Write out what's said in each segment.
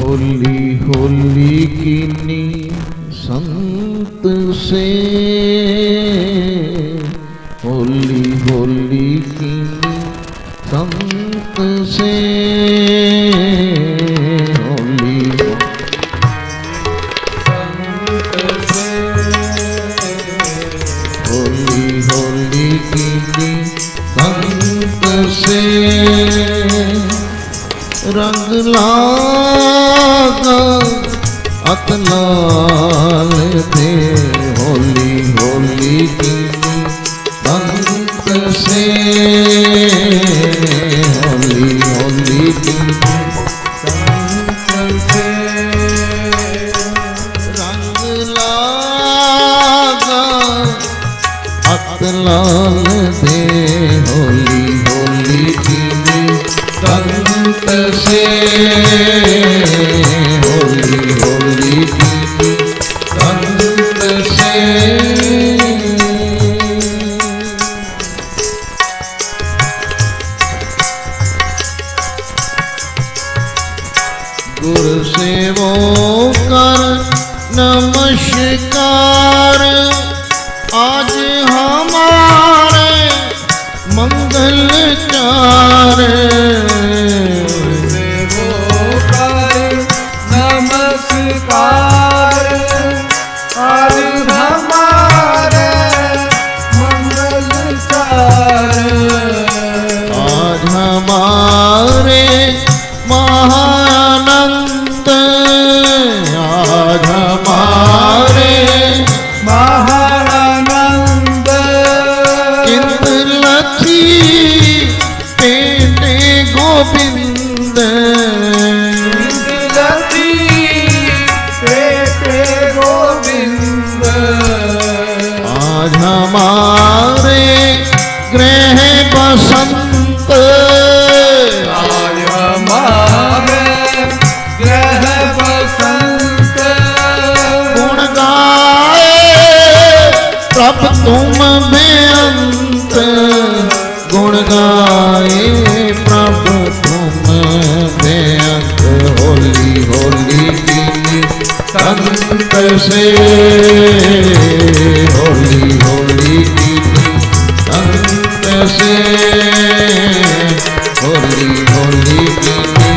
होली होली कीनी संत से, होली होली कीनी संत से, होली होली होली कीनी संत से, रंग लागा अत लाल दे, होली होली कीनी संत से, होली होली कीनी संत से, रंग लागा अत लाल दे, होली होली कीनी संत से, होली होली कीनी संत से। गुरु सेवो कर नमस्कार, आज हमारे मंगल चार, नमस्कार आज हमारे मंगल चार, आज हमारे महानंद, आज हमारे महानंद, इंद्रलक्ष्मी बेटे गोविंद, गोविंद, आज हमारे ग्रह बसंत, आज हमारे ग्रह बसंत, गुण गाए प्रभु तुम बेअंत, गुण गाए प्रभु तुम बेअंत, होली होली कीनी संत से, होली होली कीनी संत से, होली होली कीनी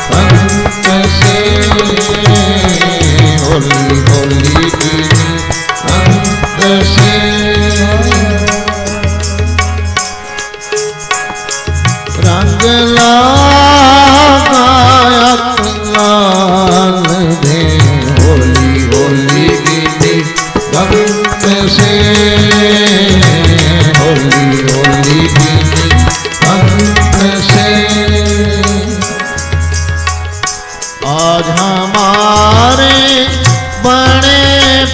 संत से, होली होली कीनी संत से। रंग लगायत लाल दे, होली होली कीनी संत से, होली होली कीनी संत से। आज हमारे बड़े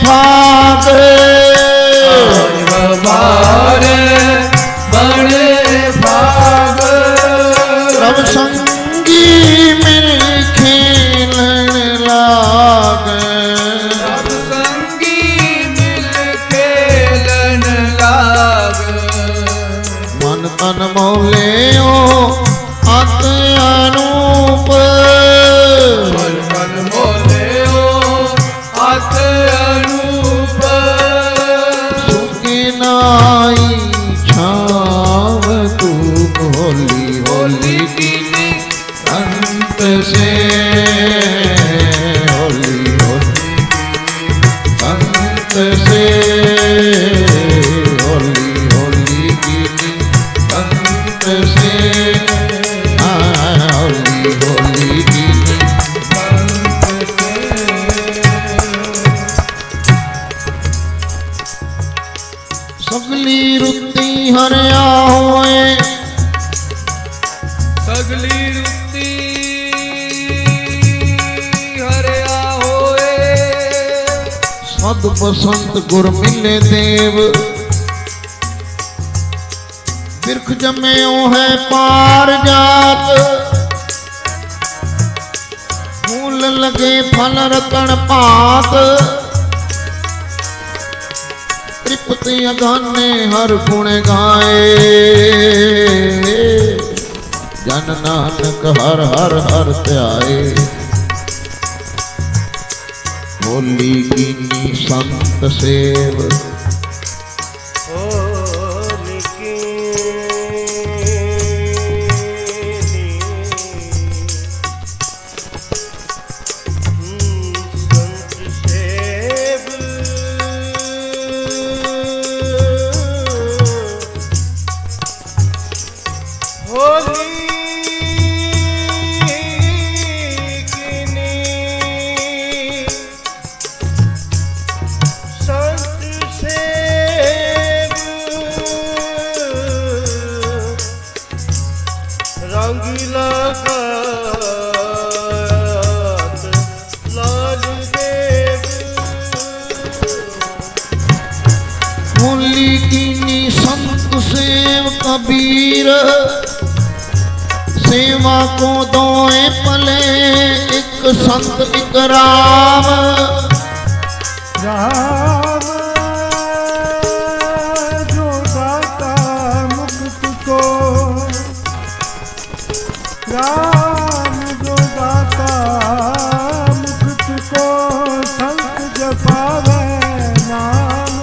भाग, आज हमारे बड़े भाग, सब संगी मिल खेलन लाग, सब संगी मिल खेलन लाग, मन तन मोले ओ अत अनूप, मन तन मोले ओ अत अनूप, सुखी नाई छाव तूप, होली होली कीनी संत से, होली होली संत से, होली होली कीनी संत से, होली होली कीनी संत से। सगली रुत्ती हरिया होए, सगली रुत्ती हरिया होए, सद बसंत गुर मिले देव, बिरख जम्यो है पार जात, फूल लगे फल रतन पात, तृप्ति अगाने हर गुण गाए, जन नानक हर हर हर त्याए। होली कीनी संत सेव। होली संत सेव होली रंगीला लाल देव होली कीनी संत सेव कबीर, सेवा को दोए पले एक संत एक राम। राम जो दाता मुक्त को, राम जो दाता मुक्त को, संत जपावे नाम।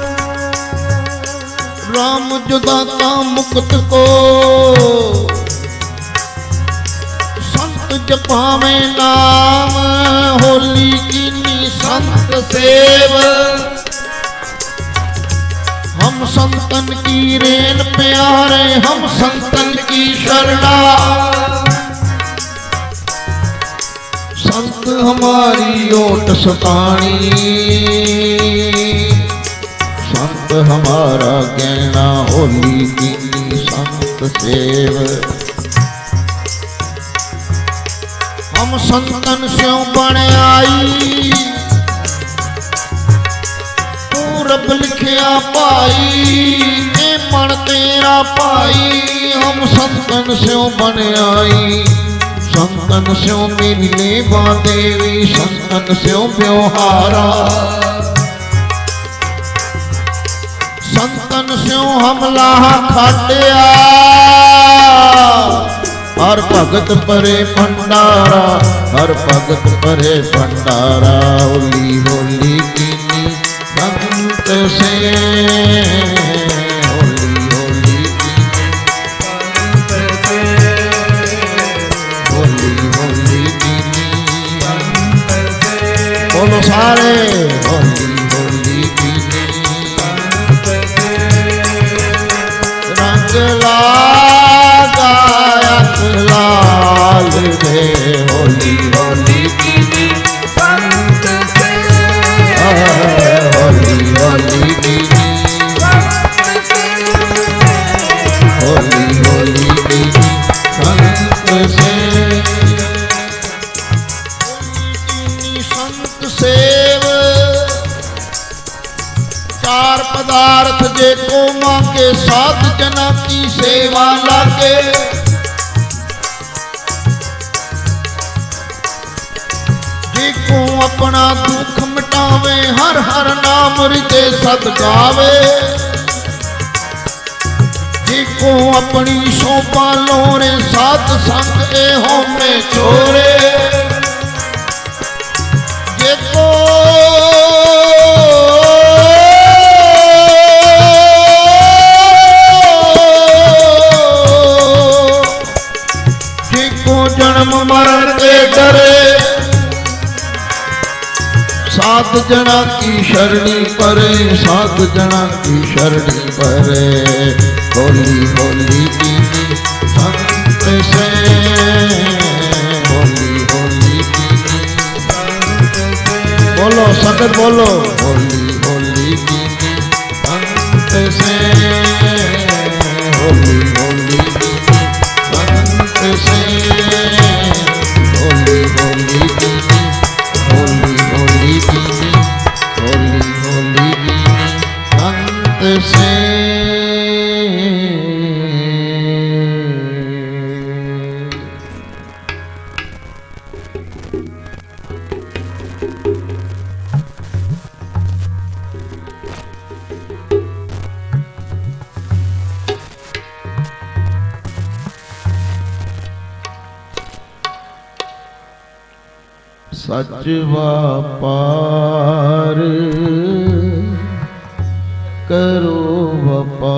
राम जो दाता मुक्त को, संत जपावे नाम। होली कीनी संत सेव, हम संतन की रेन प्यारे, हम संतन की शरणा। संत हमारी ओट सतानी, संत हमारा गहना। होली कीनी संत सेव, हम संतन स्यों बण आई, पूरब लिखिया पाई। ए मन तेरा पाई, हम संतन स्यों बण आई। संतन स्यों मिले बा देवी, संतन स्यों ब्योहारा। संतन स्यों हमला खाटिया, हर भगत परे भंडारा, हर भगत परे भंडारा। होली होली कीनी संत से, होली होली कीनी संत से, होली होली कीनी संत से, बोलो सारे। होली होली कीनी संत से, रंग लागा लाल दे। होली होली कीनी संत से, होली होली कीनी, संत से, होली होली कीनी संत से। कीनी संत सेव, चार पदार्थ जे को मांगे, सात जना की सेवा लागे। को अपना दुख मिटावे, हर हर नाम हृदय सत गावे। जिको अपनी शोभा लोरे, सात संग ए हो में छोरे। जिको जन्म मरण के डरे, सात जना की शरणी परे, सात जना की शरणी परे। होली होली कीनी संत से, होली होली कीनी संत से, बोलो सकत बोलो। होली होली कीनी संत से, होली होली कीनी संत से, होली होली कीनी, होली होली कीनी, होली होली कीनी संत से। सच व्यापार करो व्यापारी।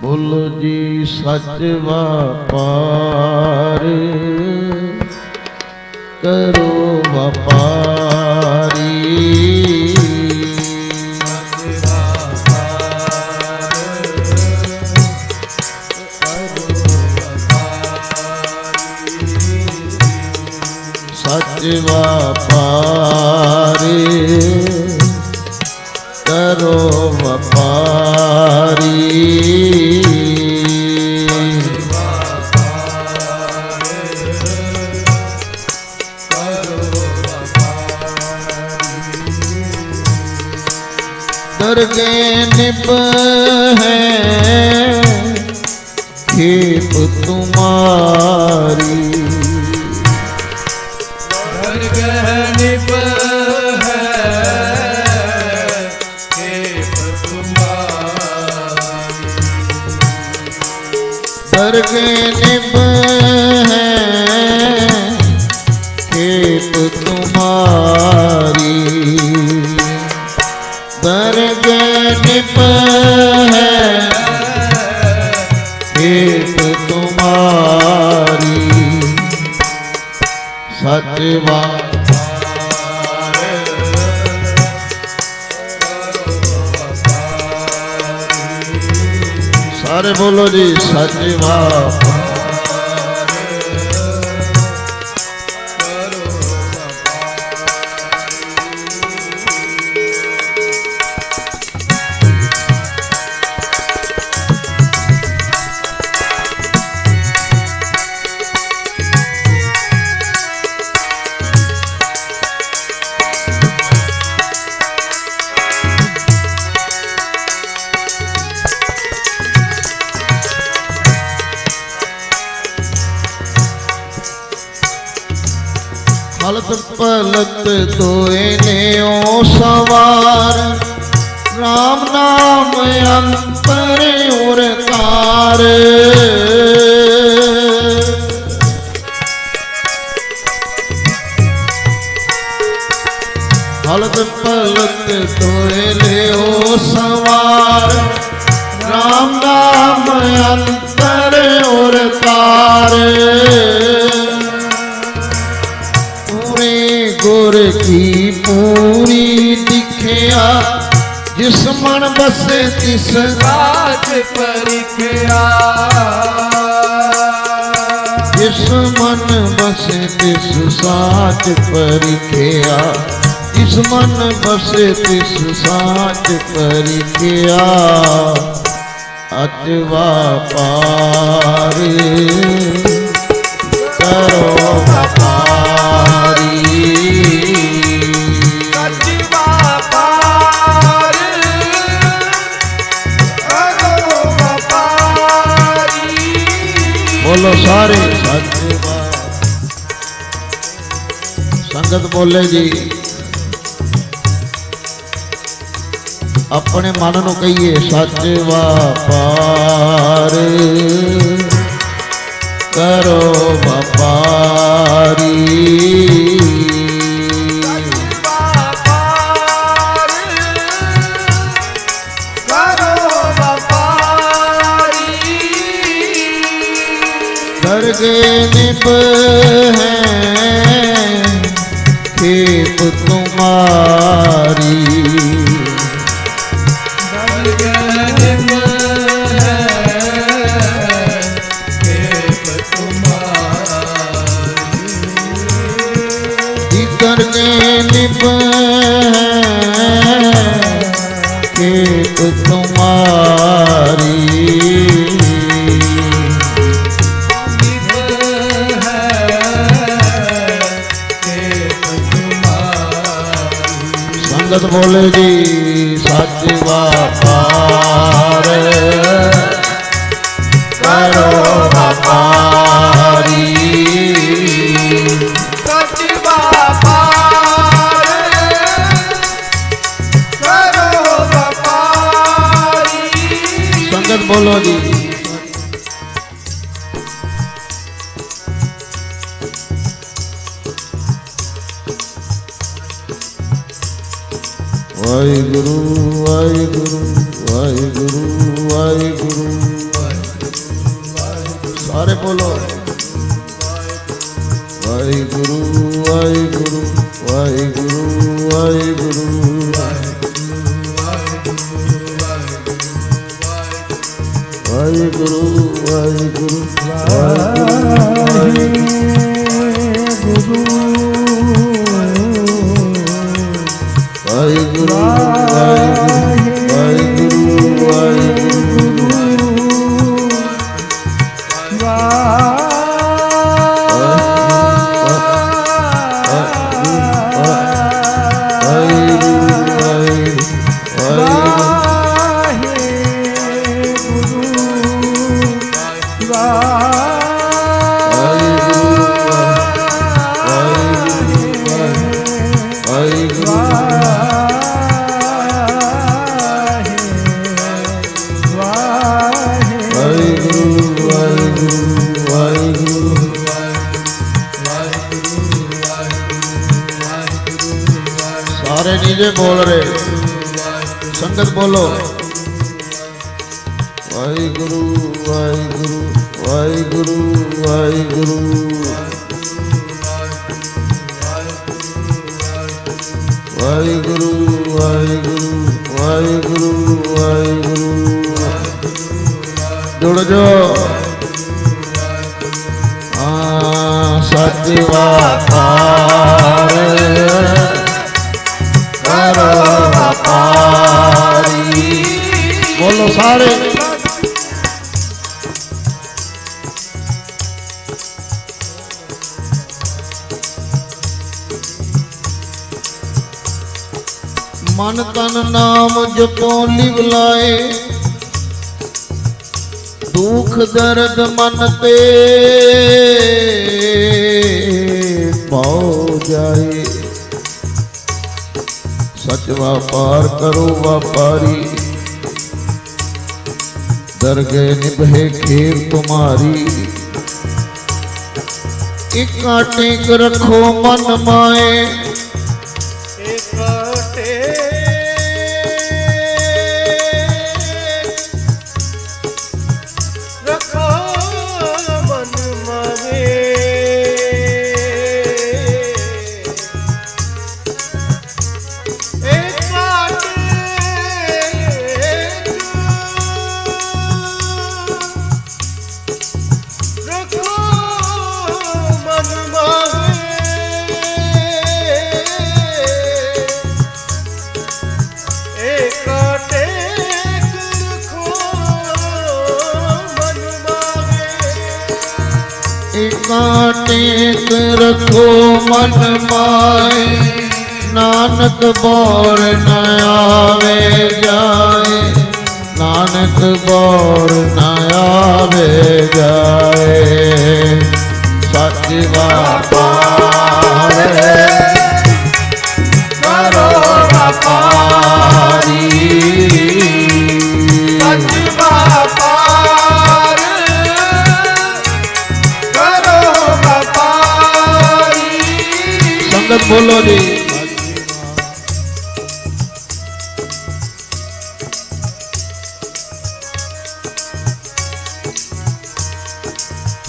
बोलो जी सच व्यापार करो व्यापारी। सच व्यापार करो व्यापारी। दरगे निब है खेप तुम्हारी। निब है खेप तुम्हारी। दरगे निब है खेप तुम्हारी। दरगे निब है खेप तुम्हारी। सच सारे बोलो जी सच व्यापार। हलत पलत दोए ने ओ सवार। राम नाम अंतर उरकार। हलत पलत दोए ले ओ सवार। राम नाम अंतर उरकार। गुर की पूरी दिखिया जिस मन बसे तिस साच परिख्या। जिस मन बसे तिस साच परिख्या। जिस मन बसे तिस साच परिख्या। अच व्यापार करो व्यापारी। सच व्यापार करो व्यापारी। बोलो सारे सच संगत बोले जी। अपने मन नूं कहिए सच व्यापार करो व्यापारी। दरगे निब है खेप तुम्हारी। दरगे निब है खेप तुम्हारी। दरगे निब है खेप तुम्हारी। संगत बोले जी सच व्यापार करो व्यापारी। सच व्यापार करो व्यापारी। संगत बोलो जी ਵਾਹਿਗੁਰੂ ਵਾਹਿਗੁਰੂ ਵਾਹਿਗੁਰੂ ਵਾਹਿਗੁਰੂ ਸਾਰੇ ਬੋਲੋ ਵਾਹਿਗੁਰੂ ਵਾਹਿਗੁਰੂ ਵਾਹਿਗੁਰੂ ਵਾਹਿਗੁਰੂ ਵਾਹਿਗੁਰੂ ਵਾਹਿਗੁਰੂ ਵਾਹਿਗੁਰੂ सारे नीचे बोल रहे संगत बोलो वाहिगुरु वाहिगुरु वाहिगुरु वाहिगुरु वाहिगुरु वाहिगुरु वाहिगुरु वाहिगुरु जुड़ जाओ सच व्यापार करो व्यापारी बोलो सारे मन तन नाम जपो लिव लाए दुख दर्द मन ते पाओ जाए सच व्यापार करो व्यापारी दरगे निभे खेर तुम्हारी इका टेक रखो मन माए टेक रखो मन माए नानक बोर न आवे जाए नानक बोर न आवे जाए सच व्यापार करो व्यापारी सच व्यापार संगत बोलो जी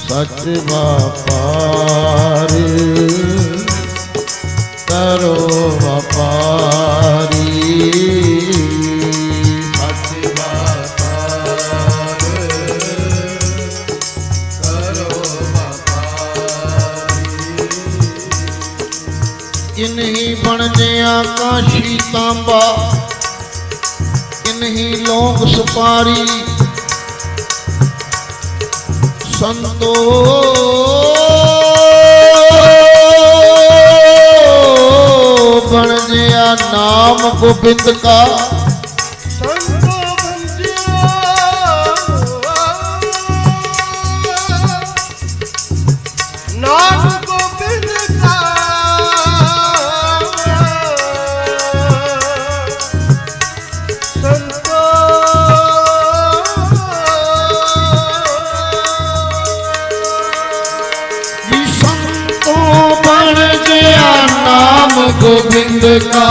सच व्यापार करो व्यापारी सच व्यापार करो किन्ही बन जया काशी तांबा किन्ही लोग सुपारी संतो बन जया नाम गोबिंद का संतो बन जया नाम गोबिंद का गोविंद का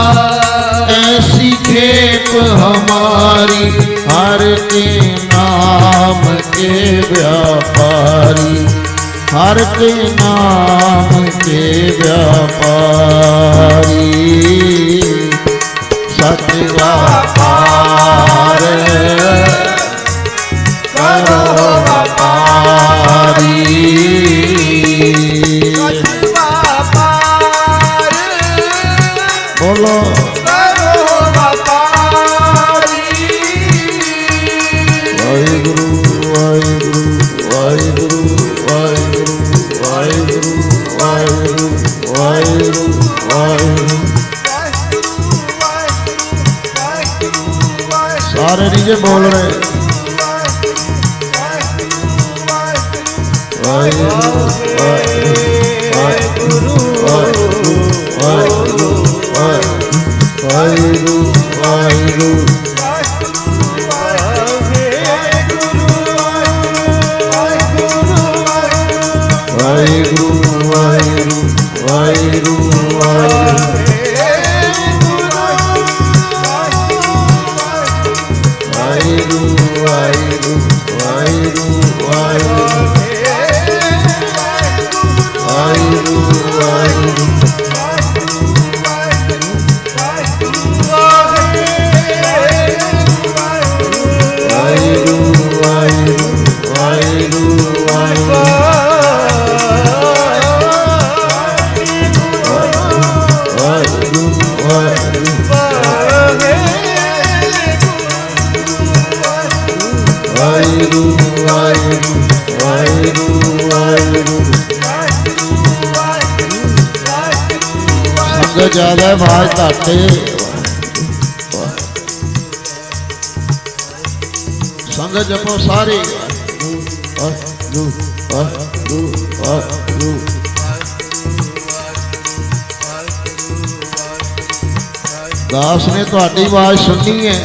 ऐसी खेप हमारी, हर के नाम के व्यापारी, हर के नाम के व्यापारी। सच व्यापार करो व्यापारी, बोलो वाहिगुरु वाहिगुरु वाहिगुरु वाहिगुरु वाहिगुरु वाहिगुरु वाहिगुरु वाहिगुरु। सारे नीचे बोल रहे वाहिगुरु वाहिगुरु वाहिगुरु वाहिगुरु वाहिगुरु वाहिगुरु वाहिगुरु। वाहिगुरु वाहिगुरु वाहिगुरु वाहिगुरु वाहिगुरु वाहिगुरु वाहिगुरु वाहिगुरु। संगत ज्यादा आवाज घट है, संगत जपो सारी। दास ने तुहाडी आवाज सुनी है,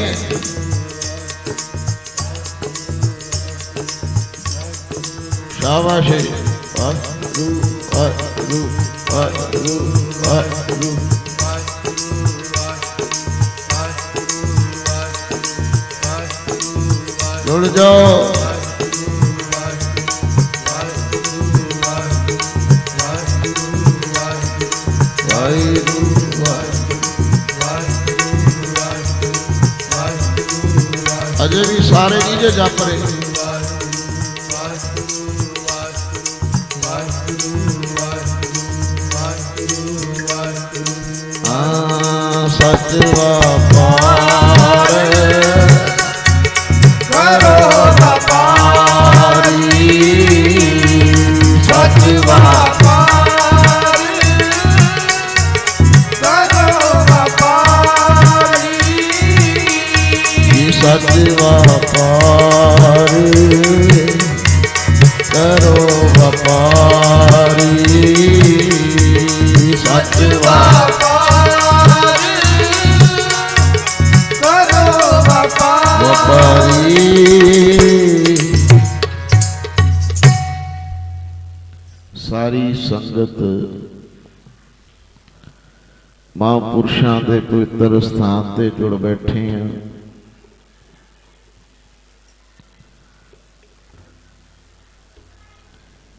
शाबाश है। जुड़ जाओ। अजय भी सारे नीचे जप रहे। सच व्यापार करो व्यापारी, सच व्यापार करो व्यापारी, सच व्यापार करो व्यापारी, सच व्यापार व्यापारी। सारी संगत महापुरुषों के पवित्र स्थान ते जुड़ बैठे हैं।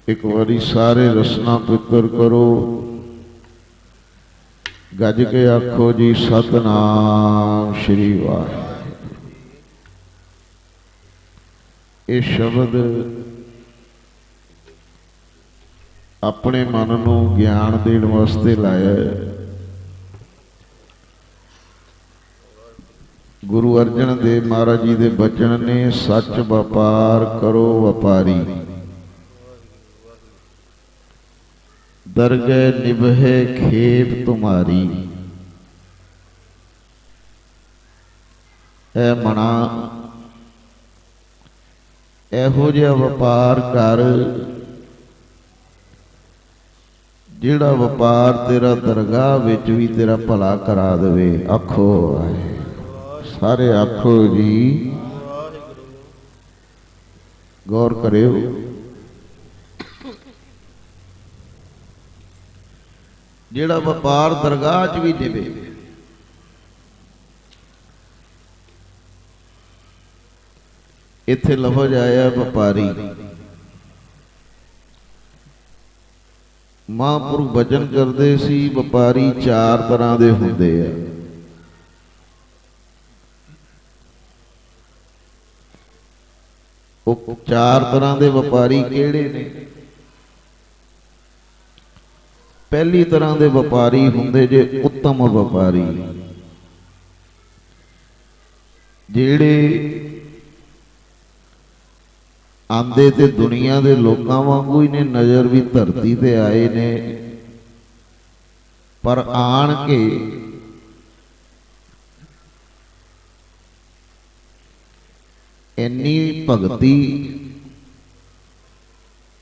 एक बारी सारे रसना पिकर करो, गज के आखो जी सतनाम श्री वाहिगुरू। ये शब्द अपने मन नूं ज्ञान देण वास्ते लाया है। गुरु अर्जन देव महाराज जी दे बचन ने, सच व्यापार करो व्यापारी, दरगह निभे खेप तुम्हारी। ऐ मना एहो जिहा व्यापार कर जिहड़ा व्यापार तेरा दरगाह विच भी तेरा भला करा देवे। आखो सारे आखो जी, गौर करियो। जिहड़ा व्यापार दरगाह च भी देवे, ਇੱਥੇ ਲਫ਼ਜ਼ ਆਇਆ ਵਪਾਰੀ। ਮਹਾਂਪੁਰਖ ਬਚਨ ਕਰਦੇ ਸੀ ਵਪਾਰੀ 4 ਤਰ੍ਹਾਂ ਦੇ ਹੁੰਦੇ ਆ। ਉਹ 4 ਤਰ੍ਹਾਂ ਦੇ ਵਪਾਰੀ ਕਿਹੜੇ ਨੇ? ਪਹਿਲੀ ਤਰ੍ਹਾਂ ਦੇ ਵਪਾਰੀ ਹੁੰਦੇ ਜੇ ਉੱਤਮ ਵਪਾਰੀ, ਜਿਹੜੇ ਆਂਦੇ ਤੇ ਦੁਨੀਆ ਦੇ ਲੋਕਾਂ ਵਾਂਗੂ ਹੀ ਨੇ, ਨਜ਼ਰ ਵੀ ਧਰਤੀ ਤੇ ਆਏ ਨੇ, ਪਰ ਆਣ ਕੇ ਇੰਨੀ ਭਗਤੀ,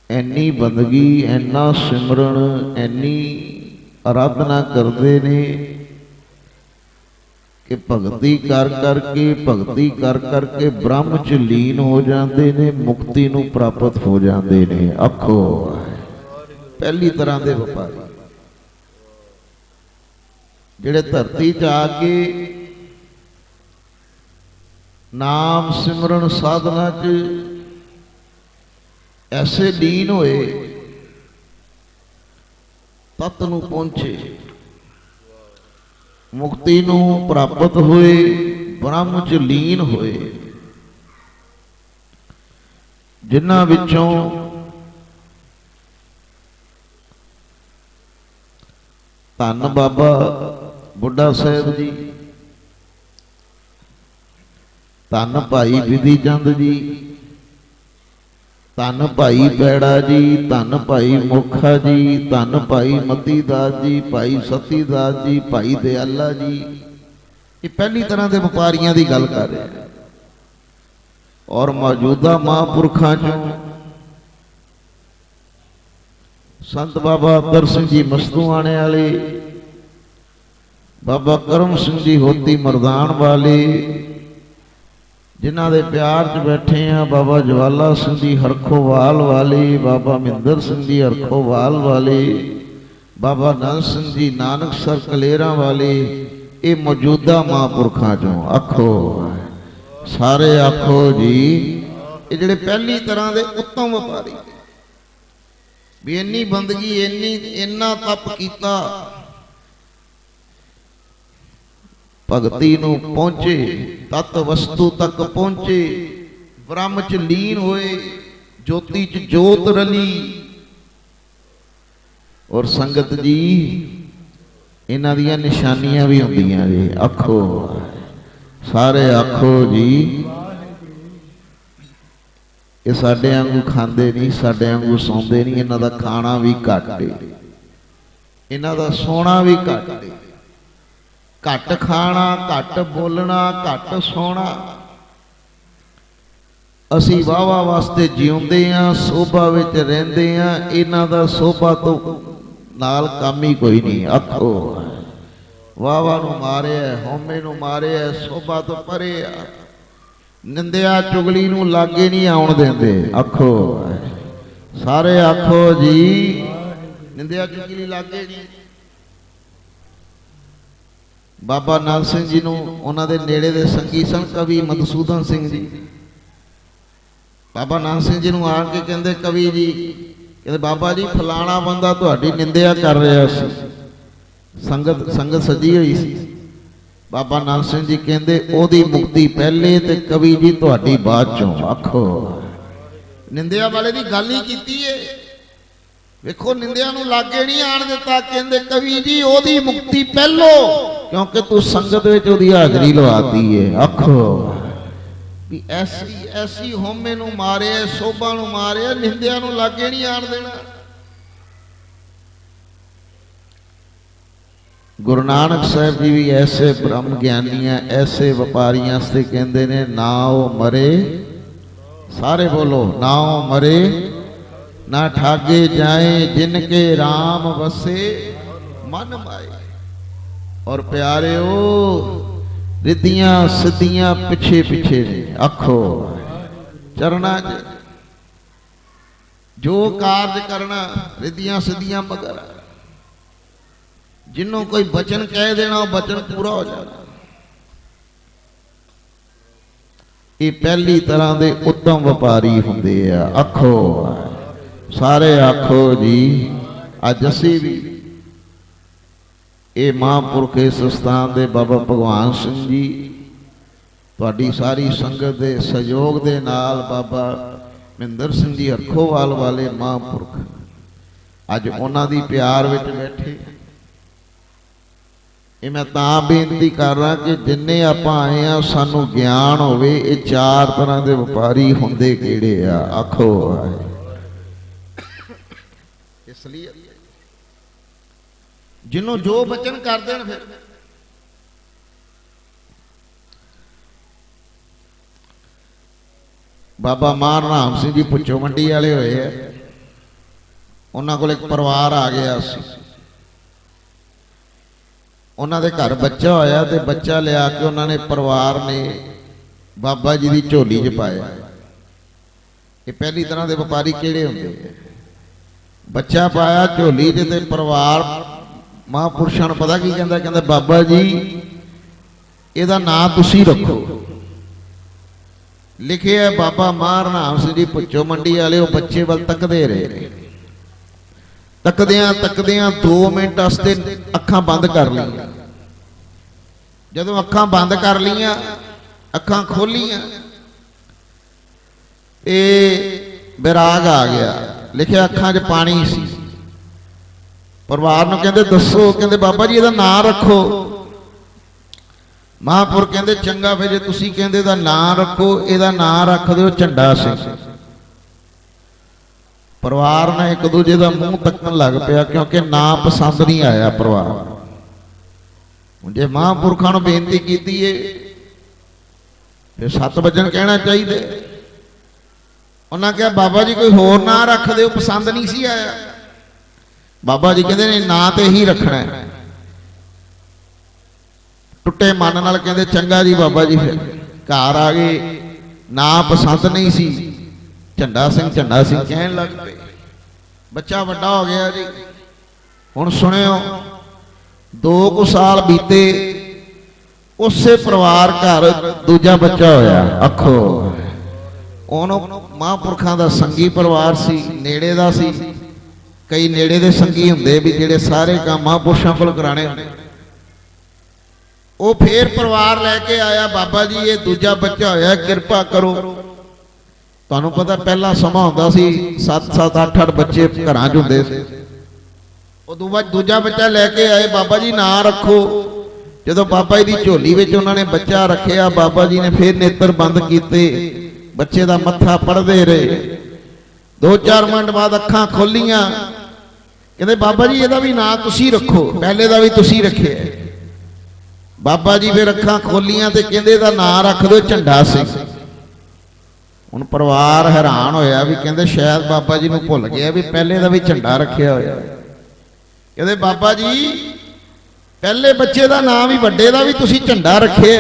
ਇੰਨੀ ਬੰਦਗੀ, ਇੰਨਾ ਸਿਮਰਨ, ਇੰਨੀ ਆਰਾਧਨਾ ਕਰਦੇ ਨੇ ਕਿ ਭਗਤੀ ਕਰ ਕਰਕੇ ਬ੍ਰਹਮ ਚ ਲੀਨ ਹੋ ਜਾਂਦੇ ਨੇ, ਮੁਕਤੀ ਨੂੰ ਪ੍ਰਾਪਤ ਹੋ ਜਾਂਦੇ ਨੇ। ਆਖੋ ਪਹਿਲੀ ਤਰ੍ਹਾਂ ਦੇ ਵਪਾਰੀ, ਜਿਹੜੇ ਧਰਤੀ 'ਚ ਆ ਕੇ ਨਾਮ ਸਿਮਰਨ ਸਾਧਨਾ 'ਚ ਐਸੇ ਲੀਨ ਹੋਏ, ਤਤ ਨੂੰ ਪਹੁੰਚੇ, ਮੁਕਤੀ ਨੂੰ ਪ੍ਰਾਪਤ ਹੋਏ, ਬ੍ਰਹਮ ਚ ਲੀਨ ਹੋਏ, ਜਿਨ੍ਹਾਂ ਵਿੱਚੋਂ ਧੰਨ ਬਾਬਾ ਬੁੱਢਾ ਸਾਹਿਬ ਜੀ, ਧੰਨ ਭਾਈ ਵਿਧੀ ਚੰਦ ਜੀ, ਧੰਨ ਭਾਈ ਬੈੜਾ ਜੀ, ਧੰਨ ਭਾਈ ਮੁਖਾ ਜੀ, ਧੰਨ ਭਾਈ ਮਤੀ ਦਾਸ ਜੀ, ਭਾਈ ਸਤੀ ਦਾਸ ਜੀ, ਭਾਈ ਦਿਆਲਾ ਜੀ, ਇਹ ਪਹਿਲੀ ਤਰ੍ਹਾਂ ਦੇ ਵਪਾਰੀਆਂ ਦੀ ਗੱਲ ਕਰ ਰਿਹਾ। ਔਰ ਮੌਜੂਦਾ ਮਹਾਂਪੁਰਖਾਂ ਚੋਂ ਸੰਤ ਬਾਬਾ ਅਤਰ ਸਿੰਘ ਜੀ ਮਸਤੂਆਣੇ ਵਾਲੇ, ਬਾਬਾ ਕਰਮ ਸਿੰਘ ਜੀ ਹੋਤੀ ਮਰਦਾਨ ਵਾਲੇ, ਜਿਨ੍ਹਾਂ ਦੇ ਪਿਆਰ 'ਚ ਬੈਠੇ ਆ, ਬਾਬਾ ਜਵਾਲਾ ਸਿੰਘ ਜੀ ਹਰਖੋਵਾਲ ਵਾਲੇ, ਬਾਬਾ ਮਹਿੰਦਰ ਸਿੰਘ ਜੀ ਹਰਖੋਵਾਲ ਵਾਲੇ, ਬਾਬਾ ਨੰਦ ਸਿੰਘ ਜੀ ਨਾਨਕਸਰ ਕਲੇਰਾਂ ਵਾਲੇ, ਇਹ ਮੌਜੂਦਾ ਮਹਾਂਪੁਰਖਾਂ ਚੋਂ। ਆਖੋ ਸਾਰੇ ਆਖੋ ਜੀ, ਇਹ ਜਿਹੜੇ ਪਹਿਲੀ ਤਰ੍ਹਾਂ ਦੇ ਉੱਤਮ ਵਪਾਰੀ, ਵੀ ਇੰਨੀ ਬੰਦਗੀ, ਇੰਨਾ ਤਪ ਕੀਤਾ, ਭਗਤੀ ਨੂੰ ਪਹੁੰਚੇ, ਤਤ ਵਸਤੂ ਤੱਕ ਪਹੁੰਚੇ, ਬ੍ਰਹਮ ਚ ਲੀਨ ਹੋਏ, ਜੋਤੀ ਚ ਜੋਤ ਰਲੀ। ਔਰ ਸੰਗਤ ਜੀ, ਇਹਨਾਂ ਦੀਆਂ ਨਿਸ਼ਾਨੀਆਂ ਵੀ ਹੁੰਦੀਆਂ ਜੀ। ਆਖੋ ਸਾਰੇ ਆਖੋ ਜੀ, ਇਹ ਸਾਡੇ ਵਾਂਗੂ ਖਾਂਦੇ ਨਹੀਂ, ਸਾਡੇ ਵਾਂਗੂ ਸੌਂਦੇ ਨਹੀਂ, ਇਹਨਾਂ ਦਾ ਖਾਣਾ ਵੀ ਘੱਟ ਹੈ, ਇਹਨਾਂ ਦਾ ਸੋਣਾ ਵੀ ਘੱਟ ਹੈ। ਘੱਟ ਖਾਣਾ, ਘੱਟ ਬੋਲਣਾ, ਘੱਟ ਸੋਣਾ। ਅਸੀਂ ਵਾਹਵਾ ਵਾਸਤੇ ਜਿਉਂਦੇ ਆ, ਸੋਭਾ ਵਿੱਚ ਰਹਿੰਦੇ ਆ, ਇਹਨਾਂ ਦਾ ਸੋਭਾ ਤੋਂ ਨਾਲ ਕੰਮ ਹੀ ਕੋਈ ਨਹੀਂ। ਆਖੋ ਵਾਹਵਾ ਨੂੰ ਮਾਰਿਆ, ਹਉਮੈ ਨੂੰ ਮਾਰਿਆ, ਸੋਭਾ ਤੋਂ ਪਰੇ ਆ, ਨਿੰਦਿਆ ਚੁਗਲੀ ਨੂੰ ਲਾਗੇ ਨਹੀਂ ਆਉਣ ਦਿੰਦੇ। ਆਖੋ ਸਾਰੇ ਆਖੋ ਜੀ, ਨਿੰਦਿਆ ਚੁਗਲੀ ਲਾਗੇ ਨਹੀਂ। ਬਾਬਾ ਨਾਨਕ ਸਿੰਘ ਜੀ ਨੂੰ ਉਹਨਾਂ ਦੇ ਨੇੜੇ ਦੇ ਸੰਗੀ ਸਨ ਕਵੀ ਮਧੂਸੂਦਨ ਸਿੰਘ ਜੀ। ਬਾਬਾ ਨਾਨਕ ਸਿੰਘ ਜੀ ਨੂੰ ਆ ਕੇ ਕਹਿੰਦੇ, ਕਵੀ ਜੀ, ਕਹਿੰਦੇ ਬਾਬਾ ਜੀ ਫਲਾਣਾ ਬੰਦਾ ਤੁਹਾਡੀ ਨਿੰਦਿਆ ਕਰ ਰਿਹਾ ਸੀ। ਸੰਗਤ ਸਜੀ ਹੋਈ ਸੀ। ਬਾਬਾ ਨਾਨਕ ਸਿੰਘ ਜੀ ਕਹਿੰਦੇ ਉਹਦੀ ਮੁਕਤੀ ਪਹਿਲੇ ਤੇ ਕਵੀ ਜੀ ਤੁਹਾਡੀ ਬਾਅਦ ਚੋਂ। ਆਖੋ ਨਿੰਦਿਆ ਵਾਲੇ ਦੀ ਗੱਲ ਹੀ ਕੀਤੀ ਏ। ਵੇਖੋ ਨਿੰਦਿਆ ਨੂੰ ਲਾਗੇ ਨਹੀਂ ਆਣ ਦਿੱਤਾ। ਕਹਿੰਦੇ ਕਵੀ ਜੀ ਉਹਦੀ ਮੁਕਤੀ ਪਹਿਲੋ, ਕਿਉਂਕਿ ਤੂੰ ਸੰਗਤ ਵਿੱਚ ਉਹਦੀ ਹਾਜ਼ਰੀ ਲਵਾਤੀ ਏ। ਆਖੋ ਵੀ ਐਸੀ ਹਉਮੈ ਨੂੰ ਮਾਰਿਆ, ਸੋਭਾ ਨੂੰ ਮਾਰਿਆ, ਨਿੰਦਿਆ ਨੂੰ ਲਾਗੇ ਨਹੀਂ ਆਣ ਦੇਣਾ। ਗੁਰੂ ਨਾਨਕ ਸਾਹਿਬ ਜੀ ਵੀ ਐਸੇ ਬ੍ਰਹਮ ਗਿਆਨੀਆਂ, ਐਸੇ ਵਪਾਰੀਆਂ ਸੇ ਕਹਿੰਦੇ ਨੇ, ਨਾ ਉਹ ਮਰੇ, ਸਾਰੇ ਬੋਲੋ, ਨਾ ਉਹ ਮਰੇ ਨਾ ਠਾਗੇ ਜਾਏ, ਜਿਨ ਕੇ ਰਾਮ ਵਸੇ ਮਨ ਮਾਏ। ਔਰ ਪਿਆਰਿਓ ਰਿੱਧੀਆਂ ਸਿੱਧੀਆਂ ਪਿੱਛੇ ਪਿੱਛੇ ਨੇ। ਆਖੋ ਚਰਨਾਂ 'ਚ ਜੋ ਕਾਰਜ ਕਰਨਾ ਰਿੱਧੀਆਂ ਸਿੱਧੀਆਂ ਮਗਰ। ਜਿਹਨੂੰ ਕੋਈ ਬਚਨ ਕਹਿ ਦੇਣਾ ਉਹ ਬਚਨ ਪੂਰਾ ਹੋ ਜਾਣਾ। ਇਹ ਪਹਿਲੀ ਤਰ੍ਹਾਂ ਦੇ ਉੱਤਮ ਵਪਾਰੀ ਹੁੰਦੇ ਆ। ਆਖੋ ਸਾਰੇ ਆਖੋ ਜੀ। ਅੱਜ ਅਸੀਂ ਵੀ ਇਹ ਮਹਾਂਪੁਰਖ ਇਸ ਸਥਾਨ ਦੇ ਬਾਬਾ ਭਗਵਾਨ ਸਿੰਘ ਜੀ ਤੁਹਾਡੀ ਸਾਰੀ ਸੰਗਤ ਦੇ ਸਹਿਯੋਗ ਦੇ ਨਾਲ ਬਾਬਾ ਮਹਿੰਦਰ ਸਿੰਘ ਜੀ ਹਰਖੋਵਾਲ ਵਾਲੇ ਮਹਾਂਪੁਰਖ ਅੱਜ ਉਹਨਾਂ ਦੀ ਪਿਆਰ ਵਿੱਚ ਬੈਠੇ। ਇਹ ਮੈਂ ਤਾਂ ਬੇਨਤੀ ਕਰ ਰਹਾ ਕਿ ਜਿੰਨੇ ਆਪਾਂ ਆਏ ਆ ਸਾਨੂੰ ਗਿਆਨ ਹੋਵੇ ਇਹ ਚਾਰ ਤਰ੍ਹਾਂ ਦੇ ਵਪਾਰੀ ਹੁੰਦੇ ਕਿਹੜੇ ਆ। ਆਖੋ ਇਸ ਲਈ ਜਿਹਨੂੰ ਜੋ ਬਚਨ ਕਰ ਦੇਣ ਫਿਰ ਬਾਬਾ ਮਾਨ ਸਿੰਘ ਜੀ ਪੁੱਛੋ ਮੰਡੀ ਵਾਲੇ ਹੋਏ ਆ। ਉਹਨਾਂ ਕੋਲ ਇੱਕ ਪਰਿਵਾਰ ਆ ਗਿਆ ਸੀ। ਉਹਨਾਂ ਦੇ ਘਰ ਬੱਚਾ ਹੋਇਆ ਤੇ ਬੱਚਾ ਲਿਆ ਕੇ ਉਹਨਾਂ ਨੇ ਪਰਿਵਾਰ ਨੇ ਬਾਬਾ ਜੀ ਦੀ ਝੋਲੀ 'ਚ ਪਾਇਆ। ਇਹ ਪਹਿਲੀ ਤਰ੍ਹਾਂ ਦੇ ਵਪਾਰੀ ਕਿਹੜੇ ਹੁੰਦੇ ਆ? ਬੱਚਾ ਪਾਇਆ ਝੋਲੀ 'ਚ ਤੇ ਪਰਿਵਾਰ ਮਹਾਂਪੁਰਸ਼ਾਂ ਨੂੰ ਪਤਾ ਕੀ ਕਹਿੰਦਾ? ਕਹਿੰਦਾ ਬਾਬਾ ਜੀ ਇਹਦਾ ਨਾਂ ਤੁਸੀਂ ਰੱਖੋ। ਲਿਖਿਆ ਬਾਬਾ ਮਾਨ ਸਿੰਘ ਜੀ ਪੁੱਛੋ ਮੰਡੀ ਵਾਲੇ। ਉਹ ਬੱਚੇ ਵੱਲ ਤੱਕਦੇ ਰਹੇ। ਤੱਕਦਿਆਂ ਤੱਕਦਿਆਂ 2 ਮਿੰਟ ਵਾਸਤੇ ਅੱਖਾਂ ਬੰਦ ਕਰ ਲਈਆਂ। ਜਦੋਂ ਅੱਖਾਂ ਬੰਦ ਕਰ ਲਈਆਂ, ਅੱਖਾਂ ਖੋਲੀਆਂ, ਇਹ ਵਿਰਾਗ ਆ ਗਿਆ। ਲਿਖਿਆ ਅੱਖਾਂ 'ਚ ਪਾਣੀ ਸੀ। ਪਰਿਵਾਰ ਨੂੰ ਕਹਿੰਦੇ ਦੱਸੋ। ਕਹਿੰਦੇ ਬਾਬਾ ਜੀ ਇਹਦਾ ਨਾਂ ਰੱਖੋ। ਮਹਾਂਪੁਰ ਕਹਿੰਦੇ ਚੰਗਾ ਫਿਰ ਜੇ ਤੁਸੀਂ ਕਹਿੰਦੇ ਇਹਦਾ ਨਾਂ ਰੱਖੋ, ਇਹਦਾ ਨਾਂ ਰੱਖ ਦਿਓ ਝੰਡਾ ਸਿੰਘ। ਪਰਿਵਾਰ ਨੇ ਇੱਕ ਦੂਜੇ ਦਾ ਮੂੰਹ ਤੱਕਣ ਲੱਗ ਪਿਆ ਕਿਉਂਕਿ ਨਾਂ ਪਸੰਦ ਨਹੀਂ ਆਇਆ ਪਰਿਵਾਰ ਨੂੰ। ਜੇ ਮਹਾਂਪੁਰਖਾਂ ਨੂੰ ਬੇਨਤੀ ਕੀਤੀ ਏ ਫਿਰ 7 ਵਜਣ ਕਹਿਣਾ ਚਾਹੀਦਾ। ਉਹਨਾਂ ਕਿਹਾ ਬਾਬਾ ਜੀ ਕੋਈ ਹੋਰ ਨਾਂ ਰੱਖ ਦਿਓ, ਪਸੰਦ ਨਹੀਂ ਸੀ ਆਇਆ। ਬਾਬਾ ਜੀ ਕਹਿੰਦੇ ਨੇ ਨਾਂ ਤੇ ਹੀ ਰੱਖਣਾ ਹੈ। ਟੁੱਟੇ ਮਨ ਨਾਲ ਕਹਿੰਦੇ ਚੰਗਾ ਜੀ ਬਾਬਾ ਜੀ। ਫਿਰ ਘਰ ਆ ਗਏ, ਨਾਂ ਪਸੰਦ ਨਹੀਂ ਸੀ, ਝੰਡਾ ਸਿੰਘ ਕਹਿਣ ਲੱਗ ਪਏ। ਬੱਚਾ ਵੱਡਾ ਹੋ ਗਿਆ ਜੀ। ਹੁਣ ਸੁਣਿਓ 2 ਸਾਲ ਬੀਤੇ, ਉਸੇ ਪਰਿਵਾਰ ਘਰ ਦੂਜਾ ਬੱਚਾ ਹੋਇਆ। ਆਖੋ ਉਹਨੂੰ ਮਹਾਂਪੁਰਖਾਂ ਦਾ ਸੰਗੀ ਪਰਿਵਾਰ ਸੀ, ਨੇੜੇ ਦਾ ਸੀ। ਕਈ ਨੇੜੇ ਦੇ ਸੰਗੀ ਹੁੰਦੇ ਵੀ ਜਿਹੜੇ ਸਾਰੇ ਕੰਮ ਮਹਾਂਪੁਰਸ਼ਾਂ ਕੋਲ ਕਰਾਣੇ ਹੁੰਦੇ। ਉਹ ਫੇਰ ਪਰਿਵਾਰ ਲੈ ਕੇ ਆਇਆ, ਬਾਬਾ ਜੀ ਇਹ ਦੂਜਾ ਬੱਚਾ ਹੋਇਆ, ਕਿਰਪਾ ਕਰੋ। ਤੁਹਾਨੂੰ ਪਤਾ ਪਹਿਲਾ ਸਮਾਂ ਹੁੰਦਾ ਸੀ 7-7 8-8 ਬੱਚੇ ਘਰਾਂ 'ਚ ਹੁੰਦੇ ਸੀ। ਉਦੋਂ ਬਾਅਦ ਦੂਜਾ ਬੱਚਾ ਲੈ ਕੇ ਆਏ, ਬਾਬਾ ਜੀ ਨਾਂ ਰੱਖੋ। ਜਦੋਂ ਬਾਬਾ ਜੀ ਦੀ ਝੋਲੀ ਵਿੱਚ ਉਹਨਾਂ ਨੇ ਬੱਚਾ ਰੱਖਿਆ, ਬਾਬਾ ਜੀ ਨੇ ਫੇਰ ਨੇਤਰ ਬੰਦ ਕੀਤੇ, ਬੱਚੇ ਦਾ ਮੱਥਾ ਪੜ੍ਹਦੇ ਰਹੇ। 2-4 ਮਿੰਟ ਬਾਅਦ ਅੱਖਾਂ ਖੋਲੀਆਂ। ਕਹਿੰਦੇ ਬਾਬਾ ਜੀ ਇਹਦਾ ਵੀ ਨਾਂ ਤੁਸੀਂ ਰੱਖੋ, ਪਹਿਲੇ ਦਾ ਵੀ ਤੁਸੀਂ ਰੱਖਿਆ। ਬਾਬਾ ਜੀ ਫਿਰ ਅੱਖਾਂ ਖੋਲੀਆਂ ਤੇ ਕਹਿੰਦੇ ਇਹਦਾ ਨਾਂ ਰੱਖ ਦਿਓ ਝੰਡਾ ਸਿੰਘ। ਹੁਣ ਪਰਿਵਾਰ ਹੈਰਾਨ ਹੋਇਆ ਵੀ ਕਹਿੰਦੇ ਸ਼ਾਇਦ ਬਾਬਾ ਜੀ ਨੂੰ ਭੁੱਲ ਗਿਆ ਵੀ ਪਹਿਲੇ ਦਾ ਵੀ ਝੰਡਾ ਰੱਖਿਆ ਹੋਇਆ। ਕਹਿੰਦੇ ਬਾਬਾ ਜੀ ਪਹਿਲੇ ਬੱਚੇ ਦਾ ਨਾਂ ਵੀ ਵੱਡੇ ਦਾ ਵੀ ਤੁਸੀਂ ਝੰਡਾ ਰੱਖਿਆ,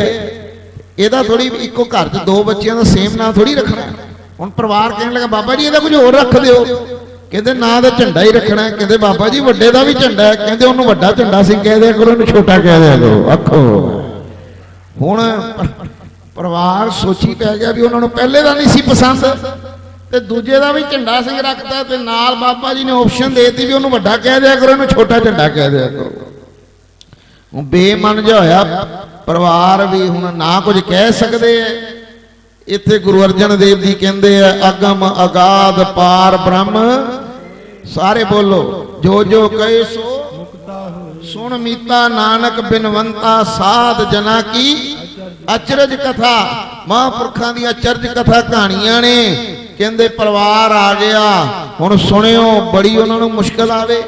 ਇਹਦਾ ਥੋੜੀ ਇੱਕੋ ਘਰ 'ਚ 2 ਬੱਚਿਆਂ ਦਾ ਸੇਮ ਨਾਂ ਥੋੜੀ ਰੱਖਣਾ। ਹੁਣ ਪਰਿਵਾਰ ਕਹਿਣ ਲੱਗਾ ਬਾਬਾ ਜੀ ਇਹਦਾ ਕੁਝ ਹੋਰ ਰੱਖ ਦਿਓ। ਕਹਿੰਦੇ ਨਾਂ ਦਾ ਝੰਡਾ ਹੀ ਰੱਖਣਾ। ਕਹਿੰਦੇ ਬਾਬਾ ਜੀ ਵੱਡੇ ਦਾ ਵੀ ਝੰਡਾ ਹੈ। ਕਹਿੰਦੇ ਉਹਨੂੰ ਵੱਡਾ ਝੰਡਾ ਸਿੰਘ ਕਹਿ ਦਿਆ ਕਰੋ, ਉਹਨੂੰ ਛੋਟਾ ਕਹਿ ਦਿਆ ਕਰੋ। ਆਖੋ ਹੁਣ ਪਰਿਵਾਰ ਸੋਚੀ ਪੈ ਗਿਆ ਵੀ ਉਹਨਾਂ ਨੂੰ ਪਹਿਲੇ ਦਾ ਨਹੀਂ ਸੀ ਪਸੰਦ ਤੇ ਦੂਜੇ ਦਾ ਵੀ ਝੰਡਾ ਸਿੰਘ ਰੱਖਤਾ ਤੇ ਨਾਲ ਬਾਬਾ ਜੀ ਨੇ ਆਪਸ਼ਨ ਦੇਤੀ ਵੀ ਉਹਨੂੰ ਵੱਡਾ ਕਹਿ ਦਿਆ ਕਰੋ, ਇਹਨੂੰ ਛੋਟਾ ਝੰਡਾ ਕਹਿ ਦਿਆ ਕਰੋ। ਹੁਣ ਬੇਮਨ ਜਿਹਾ ਹੋਇਆ ਪਰਿਵਾਰ ਵੀ, ਹੁਣ ਨਾ ਕੁਝ ਕਹਿ ਸਕਦੇ ਐ। ਇੱਥੇ ਗੁਰੂ ਅਰਜਨ ਦੇਵ ਜੀ ਕਹਿੰਦੇ ਆ ਅਗਮ ਅਗਾਧ ਪਾਰ ਬ੍ਰਹਮ ਸਾਰੇ ਬੋਲੋ ਜੋ ਜੋ ਕਹੇ ਸੋ ਸੁਣ ਮੀਤਾ ਨਾਨਕ ਬਿਨਵੰਤਾ ਸਾਧ ਜਨਾ ਕੀ ਅਚਰਜ ਕਥਾ। ਮਹਾਂਪੁਰਖਾਂ ਦੀਆਂ ਅਚਰਜ ਕਥਾ ਕਹਾਣੀਆਂ ਨੇ। ਕਹਿੰਦੇ ਪਰਿਵਾਰ ਆ ਗਿਆ। ਹੁਣ ਸੁਣਿਓ ਬੜੀ ਉਹਨਾਂ ਨੂੰ ਮੁਸ਼ਕਲ ਆਵੇ।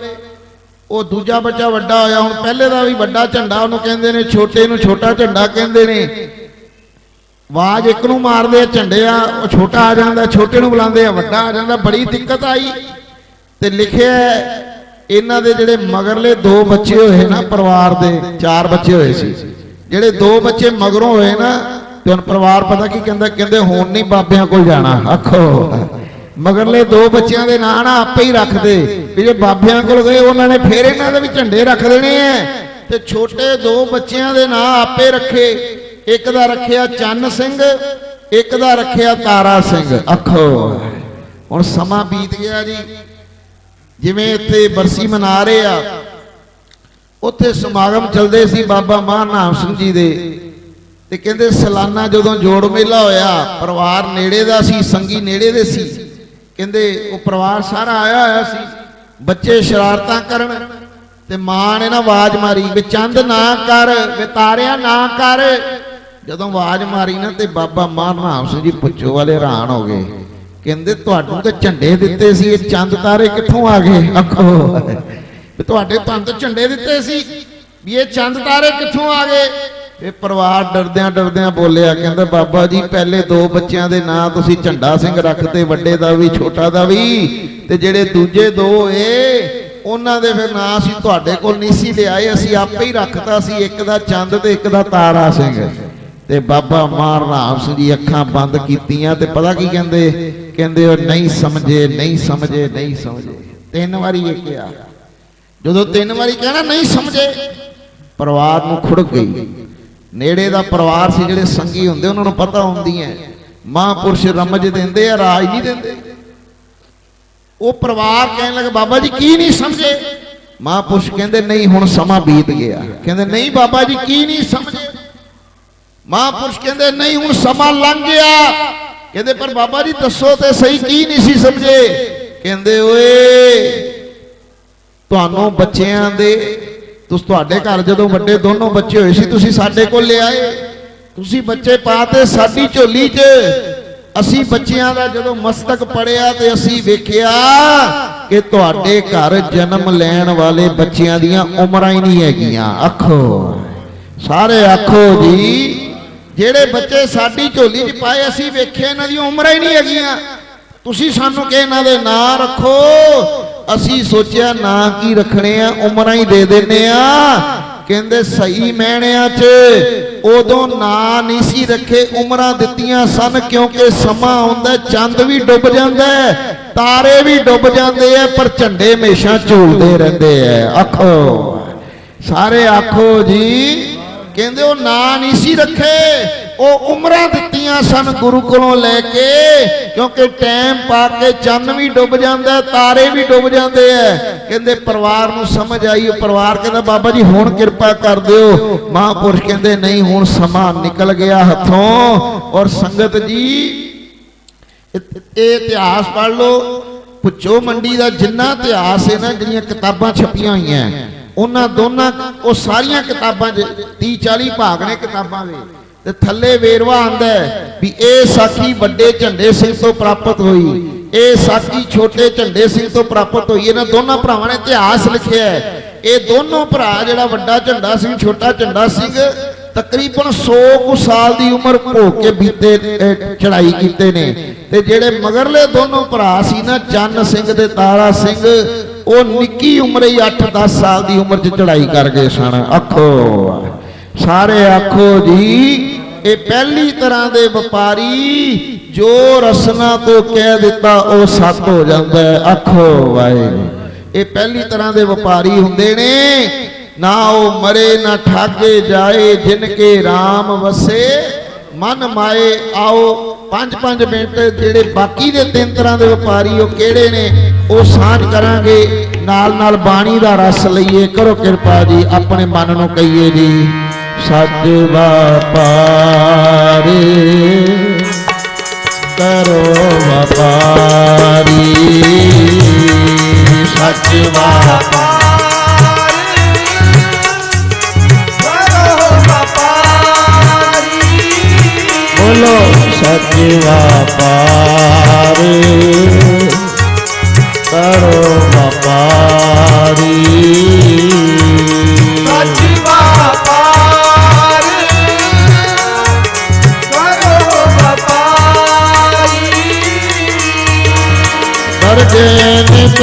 ਉਹ ਦੂਜਾ ਬੱਚਾ ਵੱਡਾ ਹੋਇਆ, ਹੁਣ ਪਹਿਲੇ ਦਾ ਵੀ ਵੱਡਾ ਝੰਡਾ ਉਹਨੂੰ ਕਹਿੰਦੇ ਨੇ, ਛੋਟੇ ਨੂੰ ਛੋਟਾ ਝੰਡਾ ਕਹਿੰਦੇ ਨੇ। ਆਵਾਜ਼ ਇੱਕ ਨੂੰ ਮਾਰਦੇ ਆ ਝੰਡੇ ਆ, ਉਹ ਛੋਟਾ ਆ ਜਾਂਦਾ, ਛੋਟੇ ਨੂੰ ਬੁਲਾਉਂਦੇ ਆ ਵੱਡਾ ਆ ਜਾਂਦਾ। ਬੜੀ ਦਿੱਕਤ ਆਈ ਤੇ ਲਿਖਿਆ ਇਹਨਾਂ ਦੇ ਜਿਹੜੇ ਮਗਰਲੇ 2 ਬੱਚੇ ਹੋਏ ਨਾ, ਪਰਿਵਾਰ ਦੇ 4 ਬੱਚੇ ਹੋਏ ਸੀ, ਜਿਹੜੇ 2 ਬੱਚੇ ਮਗਰੋਂ ਹੋਏ ਨਾ ਤੇ ਹੁਣ ਪਰਿਵਾਰ ਪਤਾ ਕੀ ਕਹਿੰਦਾ? ਕਹਿੰਦੇ ਹੁਣ ਨਹੀਂ ਬਾਬਿਆਂ ਕੋਲ ਜਾਣਾ। ਆਖੋ ਮਗਰਲੇ 2 ਬੱਚਿਆਂ ਦੇ ਨਾਂ ਨਾ ਆਪੇ ਹੀ ਰੱਖਦੇ ਵੀ ਜੇ ਬਾਬਿਆਂ ਕੋਲ ਗਏ ਉਹਨਾਂ ਨੇ ਫੇਰ ਇਹਨਾਂ ਦੇ ਵੀ ਝੰਡੇ ਰੱਖ ਦੇਣੇ ਐ। ਤੇ ਛੋਟੇ 2 ਬੱਚਿਆਂ ਦੇ ਨਾਂ ਆਪੇ ਰੱਖੇ। ਇੱਕ ਦਾ ਰੱਖਿਆ ਚੰਨ ਸਿੰਘ, ਇੱਕ ਦਾ ਰੱਖਿਆ ਤਾਰਾ ਸਿੰਘ ਅੱਖੋ। ਹੁਣ ਸਮਾਂ ਬੀਤ ਗਿਆ ਜੀ, ਜਿਵੇਂ ਇੱਥੇ ਬਰਸੀ ਮਨਾ ਰਹੇ ਆ, ਉੱਥੇ ਸਮਾਗਮ ਚੱਲਦੇ ਸੀ ਬਾਬਾ ਮਹਾਨਾਮ ਸਿੰਘ ਜੀ ਦੇ, ਤੇ ਕਹਿੰਦੇ ਸਾਲਾਨਾ ਜਦੋਂ ਜੋੜ ਮੇਲਾ ਹੋਇਆ, ਪਰਿਵਾਰ ਨੇੜੇ ਦਾ ਸੀ, ਸੰਗੀ ਨੇੜੇ ਦੇ ਸੀ, ਕਹਿੰਦੇ ਉਹ ਪਰਿਵਾਰ ਸਾਰਾ ਆਇਆ ਹੋਇਆ ਸੀ, ਬੱਚੇ ਸ਼ਰਾਰਤਾਂ ਕਰਨ ਤੇ ਮਾਂ ਨੇ ਨਾ ਆਵਾਜ਼ ਮਾਰੀ ਵੀ ਚੰਦ ਨਾ ਕਰ, ਵੀ ਤਾਰਿਆਂ ਨਾ ਕਰ। ਜਦੋਂ ਆਵਾਜ਼ ਮਾਰੀ ਨਾ ਤੇ ਬਾਬਾ ਮਹਾਨਾਮ ਸਿੰਘ ਜੀ ਪੁੱਛੋ ਵਾਲੇ ਹੈਰਾਨ ਹੋ ਗਏ, ਕਹਿੰਦੇ ਤੁਹਾਨੂੰ ਤੇ ਝੰਡੇ ਦਿੱਤੇ ਸੀ, ਇਹ ਚੰਦ ਤਾਰੇ ਕਿੱਥੋਂ ਆ ਗਏ? ਆਖੋ ਵੀ ਤੁਹਾਨੂੰ ਤਾਂ ਝੰਡੇ ਦਿੱਤੇ ਸੀ, ਵੀ ਇਹ ਚੰਦ ਤਾਰੇ ਕਿੱਥੋਂ ਆ ਗਏ? ਇਹ ਪਰਿਵਾਰ ਡਰਦਿਆਂ ਡਰਦਿਆਂ ਬੋਲਿਆ, ਕਹਿੰਦਾ ਬਾਬਾ ਜੀ ਪਹਿਲੇ 2 ਬੱਚਿਆਂ ਦੇ ਨਾਂ ਤੁਸੀਂ ਝੰਡਾ ਸਿੰਘ ਰੱਖਤੇ, ਵੱਡੇ ਦਾ ਵੀ ਛੋਟਾ ਦਾ ਵੀ, ਤੇ ਜਿਹੜੇ ਦੂਜੇ 2 ਉਹਨਾਂ ਦੇ ਫਿਰ ਨਾਂ ਅਸੀਂ ਤੁਹਾਡੇ ਕੋਲ ਨਹੀਂ ਸੀ ਲਿਆਏ, ਅਸੀਂ ਆਪੇ ਹੀ ਰੱਖਤਾ ਸੀ, ਇੱਕ ਦਾ ਚੰਦ ਤੇ ਇੱਕ ਦਾ ਤਾਰਾ ਸਿੰਘ। ਤੇ ਬਾਬਾ ਮਹਾਨਾਮ ਸਿੰਘ ਜੀ ਅੱਖਾਂ ਬੰਦ ਕੀਤੀਆਂ ਤੇ ਪਤਾ ਕੀ ਕਹਿੰਦੇ? ਕਹਿੰਦੇ ਉਹ ਨਹੀਂ ਸਮਝੇ, ਨਹੀਂ ਸਮਝੇ, ਨਹੀਂ ਸਮਝੇ। 3 ਵਾਰੀ ਇਹ ਕਿਹਾ। ਜਦੋਂ 3 ਵਾਰੀ ਕਹਿਣਾ ਨਹੀਂ ਸਮਝੇ, ਪਰਿਵਾਰ ਨੂੰ ਖੁੜਕ ਗਈ। ਨੇੜੇ ਦਾ ਪਰਿਵਾਰ ਸੀ, ਜਿਹੜੇ ਸੰਗੀ ਹੁੰਦੇ ਉਹਨਾਂ ਨੂੰ ਪਤਾ ਹੁੰਦੀਆਂ ਮਹਾਂਪੁਰਸ਼ ਰਮਜ ਦਿੰਦੇ ਆ, ਰਾਜ ਨਹੀਂ ਦਿੰਦੇ। ਉਹ ਪਰਿਵਾਰ ਕਹਿਣ ਲੱਗੇ ਬਾਬਾ ਜੀ ਕੀ ਨਹੀਂ ਸਮਝੇ? ਮਹਾਂਪੁਰਸ਼ ਕਹਿੰਦੇ ਨਹੀਂ ਹੁਣ ਸਮਾਂ ਬੀਤ ਗਿਆ। ਕਹਿੰਦੇ ਨਹੀਂ ਬਾਬਾ ਜੀ ਕੀ ਨਹੀਂ ਸਮਝੇ? ਮਹਾਂਪੁਰਸ਼ ਕਹਿੰਦੇ ਨਹੀਂ ਹੁਣ ਸਮਾਂ ਲੰਘ ਗਿਆ। ਕਹਿੰਦੇ ਪਰ ਬਾਬਾ ਜੀ ਦੱਸੋ ਤੇ ਸਹੀ ਕੀ ਨਹੀਂ ਸੀ ਸਮਝੇ? ਕਹਿੰਦੇ ਓਏ ਤੁਹਾਨੂੰ ਬੱਚਿਆਂ ਦੇ, ਤੁਹਾਡੇ ਘਰ ਜਦੋਂ ਵੱਡੇ ਦੋਨੋਂ ਬੱਚੇ ਹੋਏ ਸੀ ਤੁਸੀਂ ਸਾਡੇ ਕੋਲ ਲਿਆਏ, ਤੁਸੀਂ ਬੱਚੇ ਪਾਤੇ ਸਾਡੀ ਝੋਲੀ 'ਚ। ਅਸੀਂ ਬੱਚਿਆਂ ਦਾ ਜਦੋਂ ਮਸਤਕ ਪੜਿਆ ਤੇ ਅਸੀਂ ਵੇਖਿਆ ਕਿ ਤੁਹਾਡੇ ਘਰ ਜਨਮ ਲੈਣ ਵਾਲੇ ਬੱਚਿਆਂ ਦੀਆਂ ਉਮਰਾਂ ਹੀ ਨਹੀਂ ਹੈਗੀਆਂ। ਆਖੋ ਸਾਰੇ ਆਖੋ ਜੀ, ਜਿਹੜੇ ਬੱਚੇ ਸਾਡੀ ਝੋਲੀ 'ਚ ਪਾਏ ਅਸੀਂ ਵੇਖੇ ਇਹਨਾਂ ਦੀਆਂ ਉਮਰਾਂ ਹੀ ਨਹੀਂ ਹੈਗੀਆਂ। ਤੁਸੀਂ ਸਾਨੂੰ ਕਿ ਇਹਨਾਂ ਦੇ ਨਾਂ ਰੱਖੋ, ਅਸੀਂ ਸੋਚਿਆ ਨਾਂ ਕੀ ਰੱਖਣੇ ਆ, ਉਮਰਾਂ ਹੀ ਦੇ ਦਿੰਨੇ ਆ। ਕਹਿੰਦੇ ਸਹੀ ਮਹਿਣਿਆਂ 'ਚ ਉਦੋਂ ਨਾਂ ਨਹੀਂ ਸੀ ਰੱਖੇ, ਉਮਰਾਂ ਦਿੱਤੀਆਂ ਸਨ, ਕਿਉਂਕਿ ਸਮਾਂ ਆਉਂਦਾ ਚੰਦ ਵੀ ਡੁੱਬ ਜਾਂਦਾ, ਤਾਰੇ ਵੀ ਡੁੱਬ ਜਾਂਦੇ ਆ, ਪਰ ਝੰਡੇ ਹਮੇਸ਼ਾ ਝੂਲਦੇ ਰਹਿੰਦੇ ਆ। ਆਖੋ ਸਾਰੇ ਆਖੋ ਜੀ। ਕਹਿੰਦੇ ਉਹ ਨਾਂ ਨਹੀਂ ਸੀ ਰੱਖੇ, ਉਹ ਉਮਰਾਂ ਦਿੱਤੀਆਂ ਸਨ ਗੁਰੂ ਕੋਲੋਂ ਲੈ ਕੇ, ਕਿਉਂਕਿ ਟਾਈਮ ਪਾ ਕੇ ਚੰਨ ਵੀ ਡੁੱਬ ਜਾਂਦਾ, ਤਾਰੇ ਵੀ ਡੁੱਬ ਜਾਂਦੇ ਐ। ਕਹਿੰਦੇ ਪਰਿਵਾਰ ਨੂੰ ਸਮਝ ਆਈ। ਪਰਿਵਾਰ ਕਹਿੰਦਾ ਬਾਬਾ ਜੀ ਹੁਣ ਕਿਰਪਾ ਕਰ ਦਿਓ। ਮਹਾਂਪੁਰਸ਼ ਕਹਿੰਦੇ ਨਹੀਂ ਹੁਣ ਸਮਾਂ ਨਿਕਲ ਗਿਆ ਹੱਥੋਂ। ਔਰ ਸੰਗਤ ਜੀ ਇਹ ਇਤਿਹਾਸ ਪੜ੍ਹ ਲਓ, ਭੁੱਚੋ ਮੰਡੀ ਦਾ ਜਿੰਨਾ ਇਤਿਹਾਸ ਹੈ ਨਾ, ਜਿਹੜੀਆਂ ਕਿਤਾਬਾਂ ਛਪੀਆਂ ਹੋਈਆਂ ਉਹਨਾਂ ਦੋਨਾਂ, ਉਹ ਸਾਰੀਆਂ ਕਿਤਾਬਾਂ 'ਚ 30-40 ਭਾਗ ਨੇ ਕਿਤਾਬਾਂ ਦੇ, ਤੇ ਥੱਲੇ ਵੇਰਵਾ ਆਂਦਾ ਵੀ ਇਹ ਸਾਖੀ ਵੱਡੇ ਝੰਡੇ ਸਿੰਘ ਤੋਂ ਪ੍ਰਾਪਤ ਹੋਈ, ਇਹ ਸਾਖੀ ਛੋਟੇ ਝੰਡੇ ਸਿੰਘ ਤੋਂ ਪ੍ਰਾਪਤ ਹੋਈ। ਇਹਨਾਂ ਦੋਨਾਂ ਭਰਾਵਾਂ ਨੇ ਇਤਿਹਾਸ ਲਿਖਿਆ ਹੈ। ਇਹ ਦੋਨੋਂ ਭਰਾ, ਜਿਹੜਾ ਵੱਡਾ ਝੰਡਾ ਸਿੰਘ ਛੋਟਾ ਝੰਡਾ ਸਿੰਘ, ਤਕਰੀਬਨ 100 ਕੁ ਸਾਲ ਦੀ ਉਮਰ ਭੋਗ ਕੇ ਬੀਤੇ ਚੜਾਈ ਕੀਤੇ ਨੇ। ਤੇ ਜਿਹੜੇ ਮਗਰਲੇ ਦੋਨੋਂ ਭਰਾ ਸੀ ਨਾ, ਚੰਨ ਸਿੰਘ ਤੇ ਤਾਰਾ ਸਿੰਘ, ਉਹ ਨਿੱਕੀ ਉਮਰੇ ਹੀ 8-10 ਸਾਲ ਦੀ ਉਮਰ 'ਚ ਚੜਾਈ ਕਰ ਗਏ ਸਨ। ਆਖੋ ਸਾਰੇ ਆਖੋ ਜੀ। ਇਹ ਪਹਿਲੀ ਤਰ੍ਹਾਂ ਦੇ ਵਪਾਰੀ, ਜੋ ਰਸਨਾ ਤੋਂ ਕਹਿ ਦਿੱਤਾ ਉਹ ਸੱਤ ਹੋ ਜਾਂਦਾ। ਆਖੋ ਵਾਹਿਗੁਰੂ। ਇਹ ਪਹਿਲੀ ਤਰ੍ਹਾਂ ਦੇ ਵਪਾਰੀ ਹੁੰਦੇ ਨੇ, ਨਾ ਉਹ ਮਰੇ ਨਾ ਠਾਗੇ ਜਾਏ, ਜਿਨ ਕੇ RAM ਵਸੇ ਮਨ ਮਾਏ। ਆਓ 5-5 ਮਿੰਟ ਜਿਹੜੇ ਬਾਕੀ ਦੇ 3 ਤਰ੍ਹਾਂ ਦੇ ਵਪਾਰੀ ਉਹ ਕਿਹੜੇ ਨੇ ਉਹ ਸਾਂਝ ਕਰਾਂਗੇ, ਨਾਲ ਨਾਲ ਬਾਣੀ ਦਾ ਰਸ ਲਈਏ। ਕਰੋ ਕਿਰਪਾ ਜੀ, ਆਪਣੇ ਮਨ ਨੂੰ ਕਹੀਏ ਜੀ ਸੱਚ ਵਪਾਰੀ ਕਰੋ ਵਪਾਰੀ, ਸੱਚ ਵਪਾਰੀ ਬੋਲੋ ਸੱਚ ਵਪਾਰੀ ਕਰੋ ਵਪਾਰੀ, ਸੱਚ ਵਪਾਰ ਕਰੋ ਵਪਾਰੀ। ਕਰਜੇ ਨਿਤ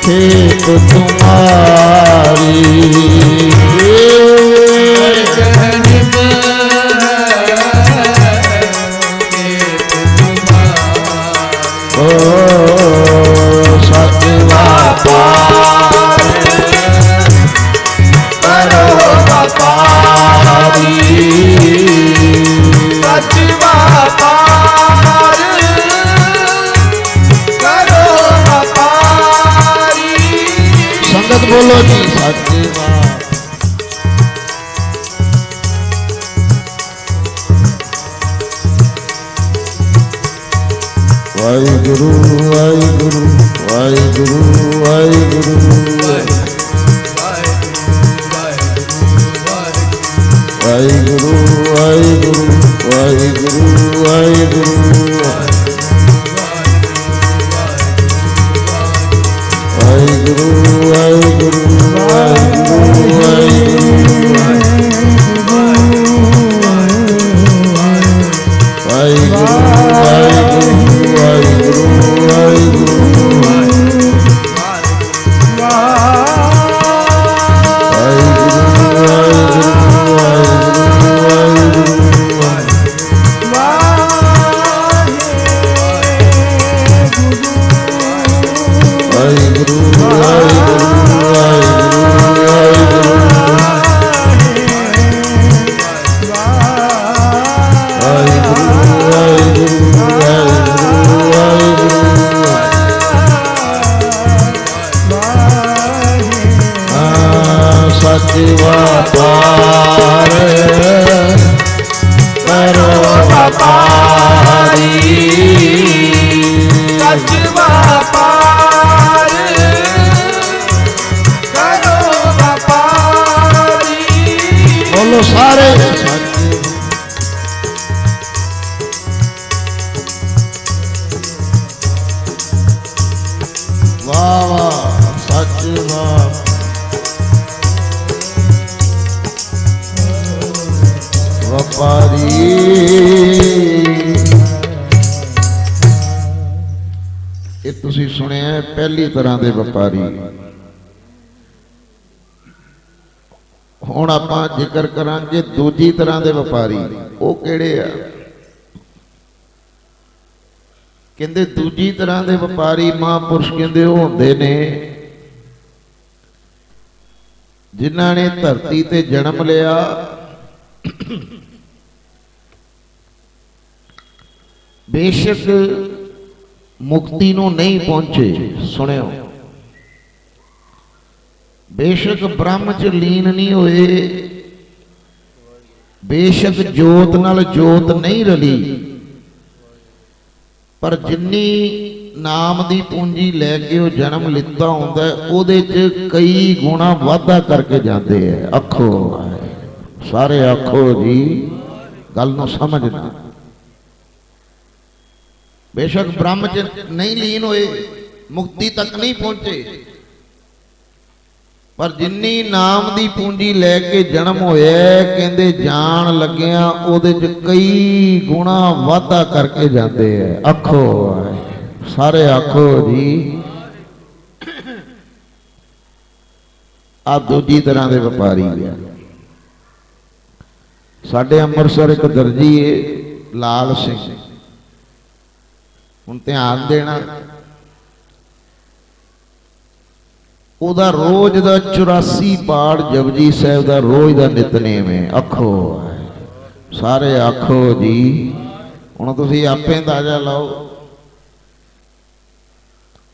ਖੇਤ ਤੁਮਾਰੀ, ਸੱਚ ਵਪਾਰ ਕਰੋ ਵਪਾਰੀ, ਬੋਲੋ ਜੀ ਸੱਚੇ ਬਾਪ। ਵਾਹਿਗੁਰੂ ਵਾਹਿਗੁਰੂ ਵਾਹਿਗੁਰੂ ਵਾਹਿਗੁਰੂ ਵਾਹਿਗੁਰੂ ਵਾਹਿਗੁਰੂ ਵਾਹਿਗੁਰੂ ਵਾਹਿਗੁਰੂ ਵਾਹਿਗੁਰੂ ਵਾਹਿਗੁਰੂ ਬੋਲੋ ਸਾਰੇ ਵਾਹ ਵਾਹ ਸੱਚ ਵਾਹ ਵਪਾਰੀ ਇਹ ਤੁਸੀਂ ਸੁਣਿਆ ਪਹਿਲੀ ਤਰ੍ਹਾਂ ਦੇ ਵਪਾਰੀ। ਹੁਣ ਆਪਾਂ ਜ਼ਿਕਰ ਕਰਾਂਗੇ ਦੂਜੀ ਤਰ੍ਹਾਂ ਦੇ ਵਪਾਰੀ। ਉਹ ਕਿਹੜੇ ਆ? ਕਹਿੰਦੇ ਦੂਜੀ ਤਰ੍ਹਾਂ ਦੇ ਵਪਾਰੀ ਮਹਾਂਪੁਰਸ਼ ਕਹਿੰਦੇ ਉਹ ਹੁੰਦੇ ਨੇ ਜਿਨ੍ਹਾਂ ਨੇ ਧਰਤੀ ਤੇ ਜਨਮ ਲਿਆ, ਬੇਸ਼ੱਕ ਮੁਕਤੀ ਨੂੰ ਨਹੀਂ ਪਹੁੰਚੇ। ਸੁਣਿਓ, ਬੇਸ਼ੱਕ ਬ੍ਰਹਮ ਚ ਲੀਨ ਨਹੀਂ ਹੋਏ, ਬੇਸ਼ੱਕ ਜੋਤ ਨਾਲ ਜੋਤ ਨਹੀਂ ਰਲੀ, ਪਰ ਜਿੰਨੀ ਨਾਮ ਦੀ ਪੂੰਜੀ ਲੈ ਕੇ ਉਹ ਜਨਮ ਲਿੱਤਾ ਹੁੰਦਾ ਉਹਦੇ ਚ ਕਈ ਗੁਣਾ ਵਾਧਾ ਕਰਕੇ ਜਾਂਦੇ ਐ। ਆਖੋ ਸਾਰੇ ਆਖੋ ਜੀ, ਗੱਲ ਨੂੰ ਸਮਝਣਾ। ਬੇਸ਼ੱਕ ਬ੍ਰਹਮ ਚ ਨਹੀਂ ਲੀਨ ਹੋਏ, ਮੁਕਤੀ ਤੱਕ ਨਹੀਂ ਪਹੁੰਚੇ, ਪਰ ਜਿੰਨੀ ਨਾਮ ਦੀ ਪੂੰਜੀ ਲੈ ਕੇ ਜਨਮ ਹੋਇਆ ਕਹਿੰਦੇ ਜਾਣ ਲੱਗਿਆ ਉਹਦੇ ਚ ਕਈ ਗੁਣਾ ਵਾਧਾ ਕਰਕੇ ਜਾਂਦੇ ਐ। ਆਖੋ ਸਾਰੇ ਆਖੋ ਜੀ। ਆ ਦੂਜੀ ਤਰ੍ਹਾਂ ਦੇ ਵਪਾਰੀ ਆ। ਸਾਡੇ ਅੰਮ੍ਰਿਤਸਰ ਇੱਕ ਦਰਜੀ ਏ ਲਾਲ ਸਿੰਘ, ਹੁਣ ਧਿਆਨ ਦੇਣਾ, ਉਹਦਾ ਰੋਜ਼ ਦਾ 84 ਪਾਠ ਜਪਜੀ ਸਾਹਿਬ ਦਾ ਰੋਜ਼ ਦਾ ਨਿਤਨੇਮ ਹੈ। ਆਖੋ ਸਾਰੇ ਆਖੋ ਜੀ। ਹੁਣ ਤੁਸੀਂ ਆਪੇ ਅੰਦਾਜ਼ਾ ਲਾਓ।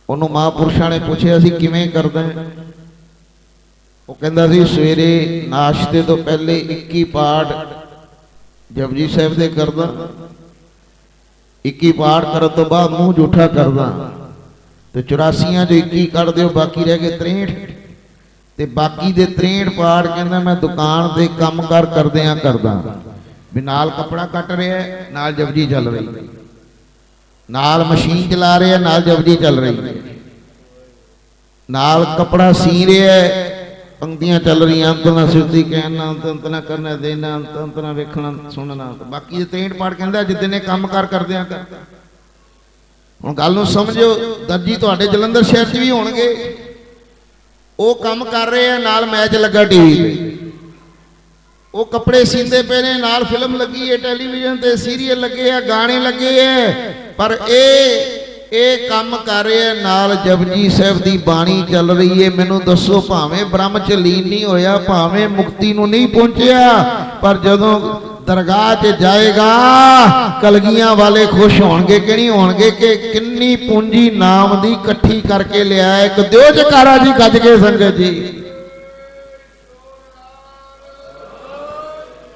ਉਹਨੂੰ ਮਹਾਂਪੁਰਸ਼ਾਂ ਨੇ ਪੁੱਛਿਆ ਸੀ ਕਿਵੇਂ ਕਰਦਾ? ਉਹ ਕਹਿੰਦਾ ਸੀ ਸਵੇਰੇ ਨਾਸ਼ਤੇ ਤੋਂ ਪਹਿਲੇ 21 ਪਾਠ ਜਪਜੀ ਸਾਹਿਬ ਦੇ ਕਰਦਾ, 21 ਪਾਠ ਕਰਨ ਤੋਂ ਬਾਅਦ ਮੂੰਹ ਜੂਠਾ ਕਰਦਾ, ਤੇ 84 ਚੋਂ 21 ਕੱਢ ਦਿਓ, ਬਾਕੀ ਰਹਿ ਗਏ 63, ਤੇ ਬਾਕੀ ਦੇ 63 ਪਾਠ ਕਹਿੰਦਾ ਮੈਂ ਦੁਕਾਨ ਤੇ ਕੰਮ ਕਰਦਿਆਂ ਕਰਦਾ, ਵੀ ਨਾਲ ਕੱਪੜਾ ਕੱਟ ਰਿਹਾ, ਨਾਲ ਜਪਜੀ ਚੱਲ ਰਹੀ, ਨਾਲ ਮਸ਼ੀਨ ਚਲਾ ਰਿਹਾ, ਨਾਲ ਜਪਜੀ ਚੱਲ ਰਹੀ, ਨਾਲ ਕੱਪੜਾ ਸੀ ਰਿਹਾ, ਪੰਕਤੀਆਂ ਚੱਲ ਰਹੀਆਂ, ਅੰਤਨਾ ਸਿਰਤੀ ਕਹਿਣਾ, ਅੰਤਨਾ ਕਰਨਾ ਦੇਣਾ, ਅੰਤਨਾ ਵੇਖਣਾ ਸੁਣਨਾ, ਬਾਕੀ ਦੇ 63 ਪਾਠ ਕਹਿੰਦਾ ਜਿੱਦੇ ਨੇ ਕੰਮ ਕਰਦਿਆਂ ਕਰਦਾ। ਹੁਣ ਗੱਲ ਨੂੰ ਸਮਝੋ, ਦਰਜੀ ਤੁਹਾਡੇ ਜਲੰਧਰ ਸ਼ਹਿਰ 'ਚ ਵੀ ਹੋਣਗੇ, ਉਹ ਕੰਮ ਕਰ ਰਹੇ ਆ, ਨਾਲ ਮੈਚ ਲੱਗਾ ਟੀਵੀ ਤੇ, ਉਹ ਕੱਪੜੇ ਸੀਂਦੇ ਪਏ ਨੇ, ਨਾਲ ਫਿਲਮ ਲੱਗੀ ਹੈ, ਟੈਲੀਵਿਜ਼ਨ ਤੇ ਸੀਰੀਅਲ ਲੱਗੇ ਆ, ਗਾਣੇ ਲੱਗੇ ਆ, ਪਰ ਇਹ ਕੰਮ ਕਰ ਰਿਹਾ, ਨਾਲ ਜਪਜੀ ਸਾਹਿਬ ਦੀ ਬਾਣੀ ਚੱਲ ਰਹੀ ਹੈ। ਮੈਨੂੰ ਦੱਸੋ, ਭਾਵੇਂ ਬ੍ਰਹਮ ਚ ਲੀਨ ਨਹੀਂ ਹੋਇਆ, ਭਾਵੇਂ ਮੁਕਤੀ ਨੂੰ ਨਹੀਂ ਪਹੁੰਚਿਆ, ਪਰ ਜਦੋਂ दरगाह च जाएगा कलगियां वाले खुश होणगे कि नहीं होणगे कि किन्नी पूंजी नाम दी इकट्ठी करके लिया। एक दिओ जकारा जी गज के संगत जी।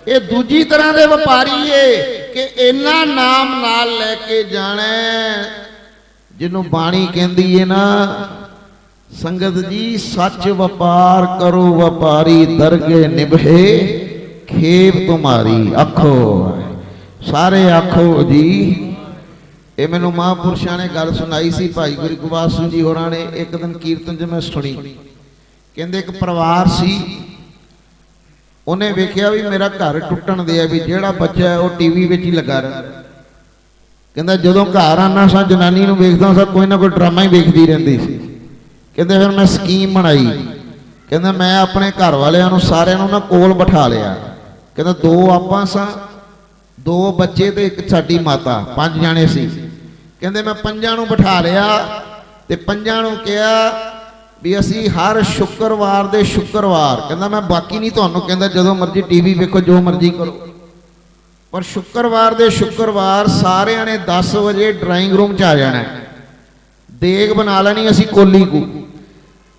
ये दूजी तरह के व्यापारी है कि इन्ना नाम नाल लैके जाना जिन्हों बाणी कहती है ना संगत जी, सच व्यापार करो व्यापारी दरगे निभे खेब तुम्हारी। आखो सारे आखो जी। ये मैनू महापुरुषों ने गल सुनाई सी, भाई गुरु गोबिंद सिंह जी होरां ने एक दिन कीर्तन च मैं सुनी। कहंदे एक परिवार सी, उन्हें वेख्या भी मेरा घर टुटन दिया भी जेड़ा बच्चा है वह टीवी विच ही लगा रहा। कहंदा जदों घर आना सा जनानी नूं वेखदा सा कोई ना कोई ड्रामा ही वेखदी रहिंदी सी। कहंदे फिर मैं स्कीम बनाई। कहंदा मैं अपने घर वालियां नूं सारिआं नूं ना कोल बिठा लिया। कहंदा दो आपां सा, दो बच्चे ते एक साडी माता, 5 जाने सी। कहंदे मैं 5 नूं बिठा लिया ते 5 नूं कहा भी असी हर शुक्रवार दे शुक्रवार, कहंदा मैं बाकी नहीं तुहानूं कहंदा जदों मर्जी टीवी वेखो जो मर्जी करो, पर शुक्रवार दे शुक्रवार सारिआं ने 10 बजे ड्राइंग रूम च आ जाना। देग बना लेनी असी कोली को,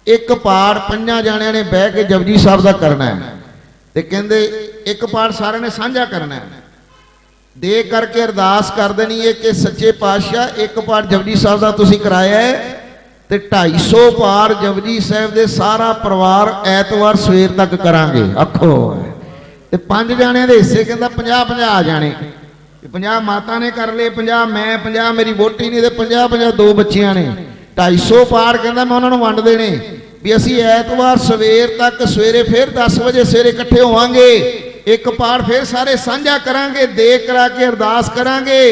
एक पाठ 5 जाणिਆਂ ने बह के जपजी साहब का करना है। ते कहंदे एक पाठ सारे ने साझा करना है। देग करके अरदास कर देनी है कि सच्चे पातशाह एक पाठ जपजी साहब का तुसीं कराया है ते 250 पार जपजी साहब दे सारा परिवार ऐतवार सवेर तक करांगे। आखो ते 5 जाने दे हिस्से कहंदा 50-50 आ जाने। 50 माता ने कर ले, 50 मैं, 50 मेरी वोटी ने, 50-50 दो बच्चियां ने। 250 पार कहंदा मैं उन्हां नूं वंड देने भी असी ऐतवार सवेर तक सवेरे फिर 10 बजे सवेरे इकट्ठे होवांगे। एक पाठ फिर सारे साझा करांगे, देग करा के अरदास करांगे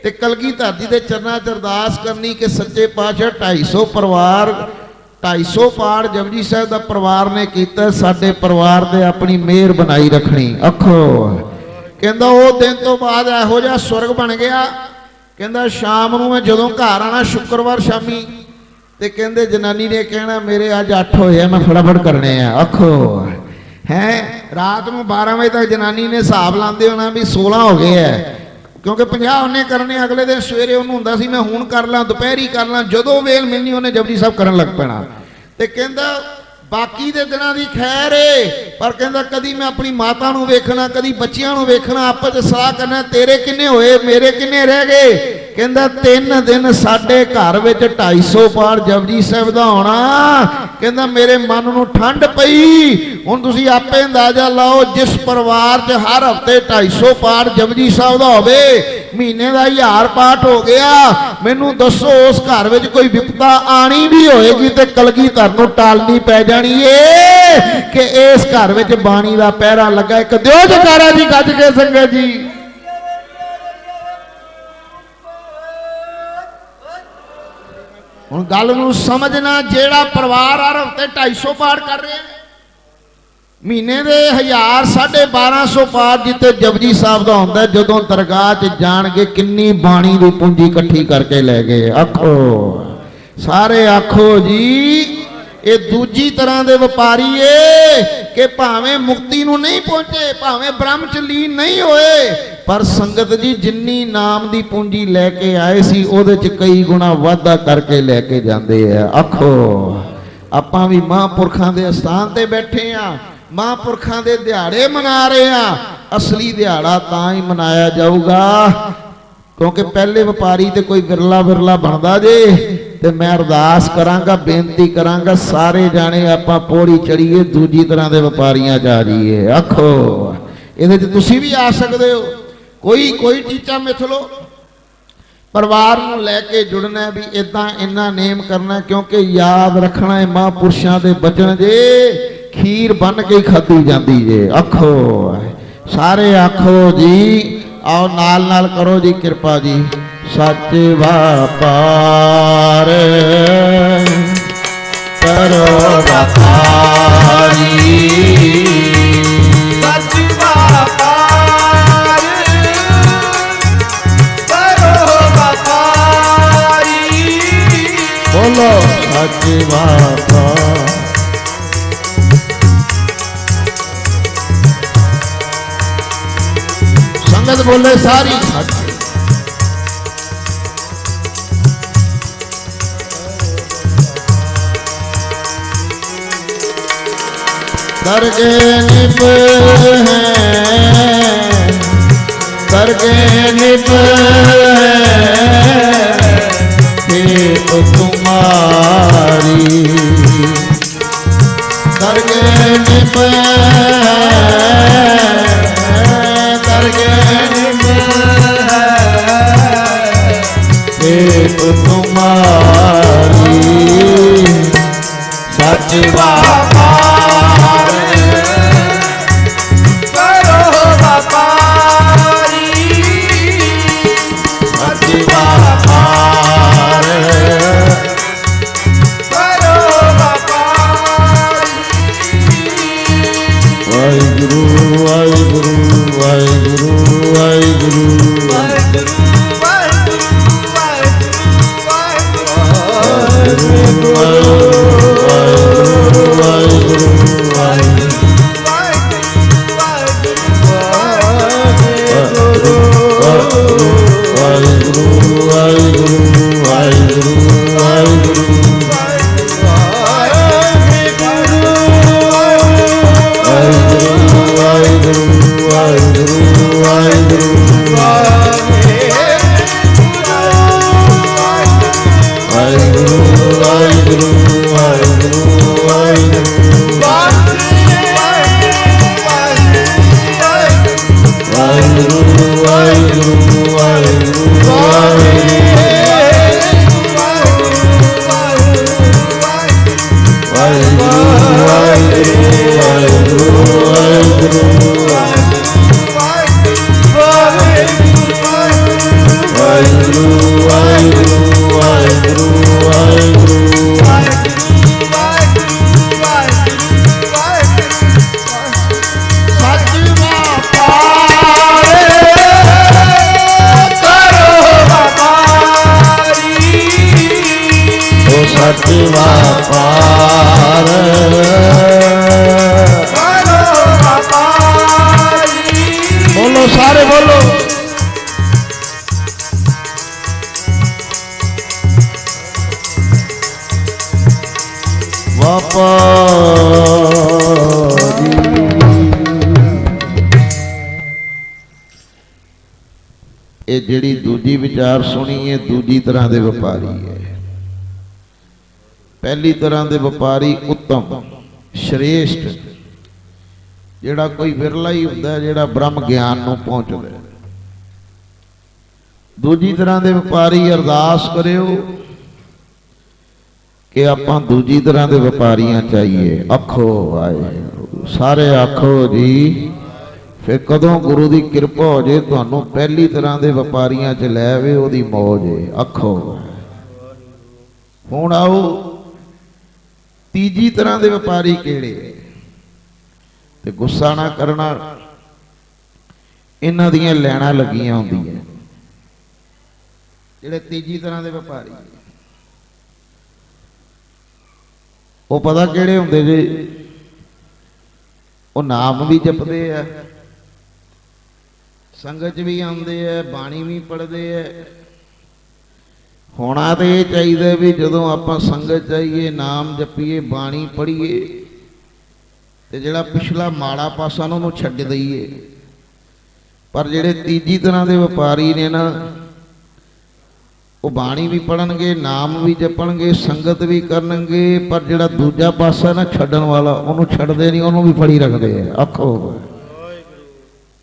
ते कलगीधर जी दे चरनां च अरदास करनी कि सच्चे पातशाह 250 परिवार 250 पाठ जपजी साहब दा परिवार ने कीता, साडे परिवार दे अपनी मेहर बनाई रखनी। आखो कहंदा वो दिन तो बाद इहो जिहा सुरग बन गया। कहंदा शाम नूं मैं जदों घर आना शुक्रवार शामी ते कहंदे जनानी ने कहना मेरे अज 8 होए मैं फटाफट करने आ। आखो हैं रात में 12 बजे तक जनानी ने हिसाब लाते होना भी 16 हो गए है, क्योंकि 50 उन्हें करने अगले दिन सवेरे उन्होंने हुंदा सी मैं हुण कर ला, दोपहरी कर ला, जदों वेल मिलनी उन्हें जपजी साहब करन लग पैना। ते कहंदा बाकी दे दिनां दी खैर है, पर कहंदा कदी मैं अपनी माता नूं वेखना, कदी बच्चियां नूं वेखना, आपस च सलाह करना तेरे किन्ने होए मेरे किन्ने रह गए। कहंदा 3 दिन साडे घर विच 250 पाठ जपजी साहब दा होना। कहंदा मेरे मन नूं ठंड पई। हुण तुसीं आपे अंदाजा लाओ जिस परिवार च हर हफ्ते 250 पाठ जपजी साहब दा होवे, महीने का 1000 पाठ हो गया। मैनू दसो उस घर में कोई विपदा आनी भी होएगी तो कलगीधर नूं टालनी पै जानी है कि इस घर में बाणी का पहरा लगा। एक दिओ जकारा जी गज के संगत जी। हुण गल नूं समझना, जेड़ा परिवार हर हफ्ते 250 पाठ कर रहे हैं, महीने दे 1000 1250 पाठ जिते जपजी साहब का होंदा, जदों दरगाह च जाणगे किन्नी बाणी दी पूंजी इकट्ठी करके लै गए। आखो सारे आखो जी। ये दूजी तरह के व्यापारी है कि भावें मुक्ति नूं नहीं पहुंचे, भावें ब्रह्म च लीन नहीं होए, पर संगत जी जिन्नी नाम दी पूंजी लैके आए सी उहदे च कई गुणा वाधा करके लैके जांदे आ। आखो आपां भी महापुरखां दे स्थान ते बैठे आ, महापुरखां दे दिहाड़े मना रहे हैं। असली दिहाड़ा तां ही मनाया जाऊगा क्योंकि पहले व्यापारी तो कोई विरला विरला बनता जे। ते मैं अरदास करांगा, बेनती करांगा सारे जाने आपां पौड़ी चढ़ीए, दूजी तरह के व्यापारियां जा जाइए। आखो इहदे च तुसीं भी आ सकते हो। कोई टीचा मिथ लो, परिवार नूं लैके जुड़ना भी इदां इन्ना नेम करना, क्योंकि याद रखना है महापुरुषां दे बचन जे खीर बन के खाधी जाती जे। आखो सारे आखो जी। आओ नाल नाल करो जी कृपा जी। सच व्यापार करो व्यापारी, सच व्यापार करो व्यापारी। बोलो सच व्यापार। ਸੰਗਤ ਬੋਲੇ ਸਾਰੀ ਸੱਚ। करके निप है, करके निप है तुम्हारी, करके निप करके निप है तुम्हारी सच बाबा बोलो सारे बोलो ਇਹ ਜਿਹੜੀ ਦੂਜੀ ਵਿਚਾਰ ਸੁਣੀ ਹੈ ਦੂਜੀ ਤਰ੍ਹਾਂ ਦੇ ਵਪਾਰੀ ਹੈ। ਪਹਿਲੀ ਤਰ੍ਹਾਂ ਦੇ ਵਪਾਰੀ ਉੱਤਮ ਸ਼੍ਰੇਸ਼ਟ ਜਿਹੜਾ ਕੋਈ ਵਿਰਲਾ ਹੀ ਹੁੰਦਾ ਜਿਹੜਾ ਬ੍ਰਹਮ ਗਿਆਨ ਨੂੰ ਪਹੁੰਚਦਾ। ਦੂਜੀ ਤਰ੍ਹਾਂ ਦੇ ਵਪਾਰੀ ਅਰਦਾਸ ਕਰਿਓ ਕਿ ਆਪਾਂ ਦੂਜੀ ਤਰ੍ਹਾਂ ਦੇ ਵਪਾਰੀਆਂ ਚਾਹੀਏ। ਆਖੋ ਵਾਹਿਗੁਰੂ ਸਾਰੇ ਆਖੋ ਜੀ। ਫਿਰ ਕਦੋਂ ਗੁਰੂ ਦੀ ਕਿਰਪਾ ਹੋ ਜੇ ਤੁਹਾਨੂੰ ਪਹਿਲੀ ਤਰ੍ਹਾਂ ਦੇ ਵਪਾਰੀਆਂ 'ਚ ਲੈ ਆਵੇ ਉਹਦੀ ਮੌਜ ਹੈ। ਆਖੋ ਹੁਣ ਆਓ ਤੀਜੀ ਤਰ੍ਹਾਂ ਦੇ ਵਪਾਰੀ ਕਿਹੜੇ ਤੇ ਗੁੱਸਾ ਨਾ ਕਰਨਾ ਇਹਨਾਂ ਦੀਆਂ ਲੈਣਾ ਲੱਗੀਆਂ ਹੁੰਦੀਆਂ ਜਿਹੜੇ ਤੀਜੀ ਤਰ੍ਹਾਂ ਦੇ ਵਪਾਰੀ ਉਹ ਪਤਾ ਕਿਹੜੇ ਹੁੰਦੇ ਜੇ ਉਹ ਨਾਮ ਵੀ ਜਪਦੇ ਆ ਸੰਗਤ 'ਚ ਵੀ ਆਉਂਦੇ ਆ ਬਾਣੀ ਵੀ ਪੜ੍ਹਦੇ ਆ। ਹੋਣਾ ਤੇ ਇਹ ਚਾਹੀਦਾ ਵੀ ਜਦੋਂ ਆਪਾਂ ਸੰਗਤ ਚਾਹੀਏ ਨਾਮ ਜਪੀਏ ਬਾਣੀ ਪੜ੍ਹੀਏ ਤੇ ਜਿਹੜਾ ਪਿਛਲਾ ਮਾੜਾ ਪਾਸਾ ਉਹਨੂੰ ਛੱਡ ਦਈਏ। ਪਰ ਜਿਹੜੇ ਤੀਜੀ ਤਰ੍ਹਾਂ ਦੇ ਵਪਾਰੀ ਨੇ ਨਾ ਉਹ ਬਾਣੀ ਵੀ ਪੜ੍ਹਨਗੇ ਨਾਮ ਵੀ ਜਪਣਗੇ ਸੰਗਤ ਵੀ ਕਰਨਗੇ ਪਰ ਜਿਹੜਾ ਦੂਜਾ ਪਾਸਾ ਨਾ ਛੱਡਣ ਵਾਲਾ ਉਹਨੂੰ ਛੱਡਦੇ ਨਹੀਂ ਉਹਨੂੰ ਵੀ ਫੜੀ ਰੱਖਦੇ ਆ। ਆਖੋ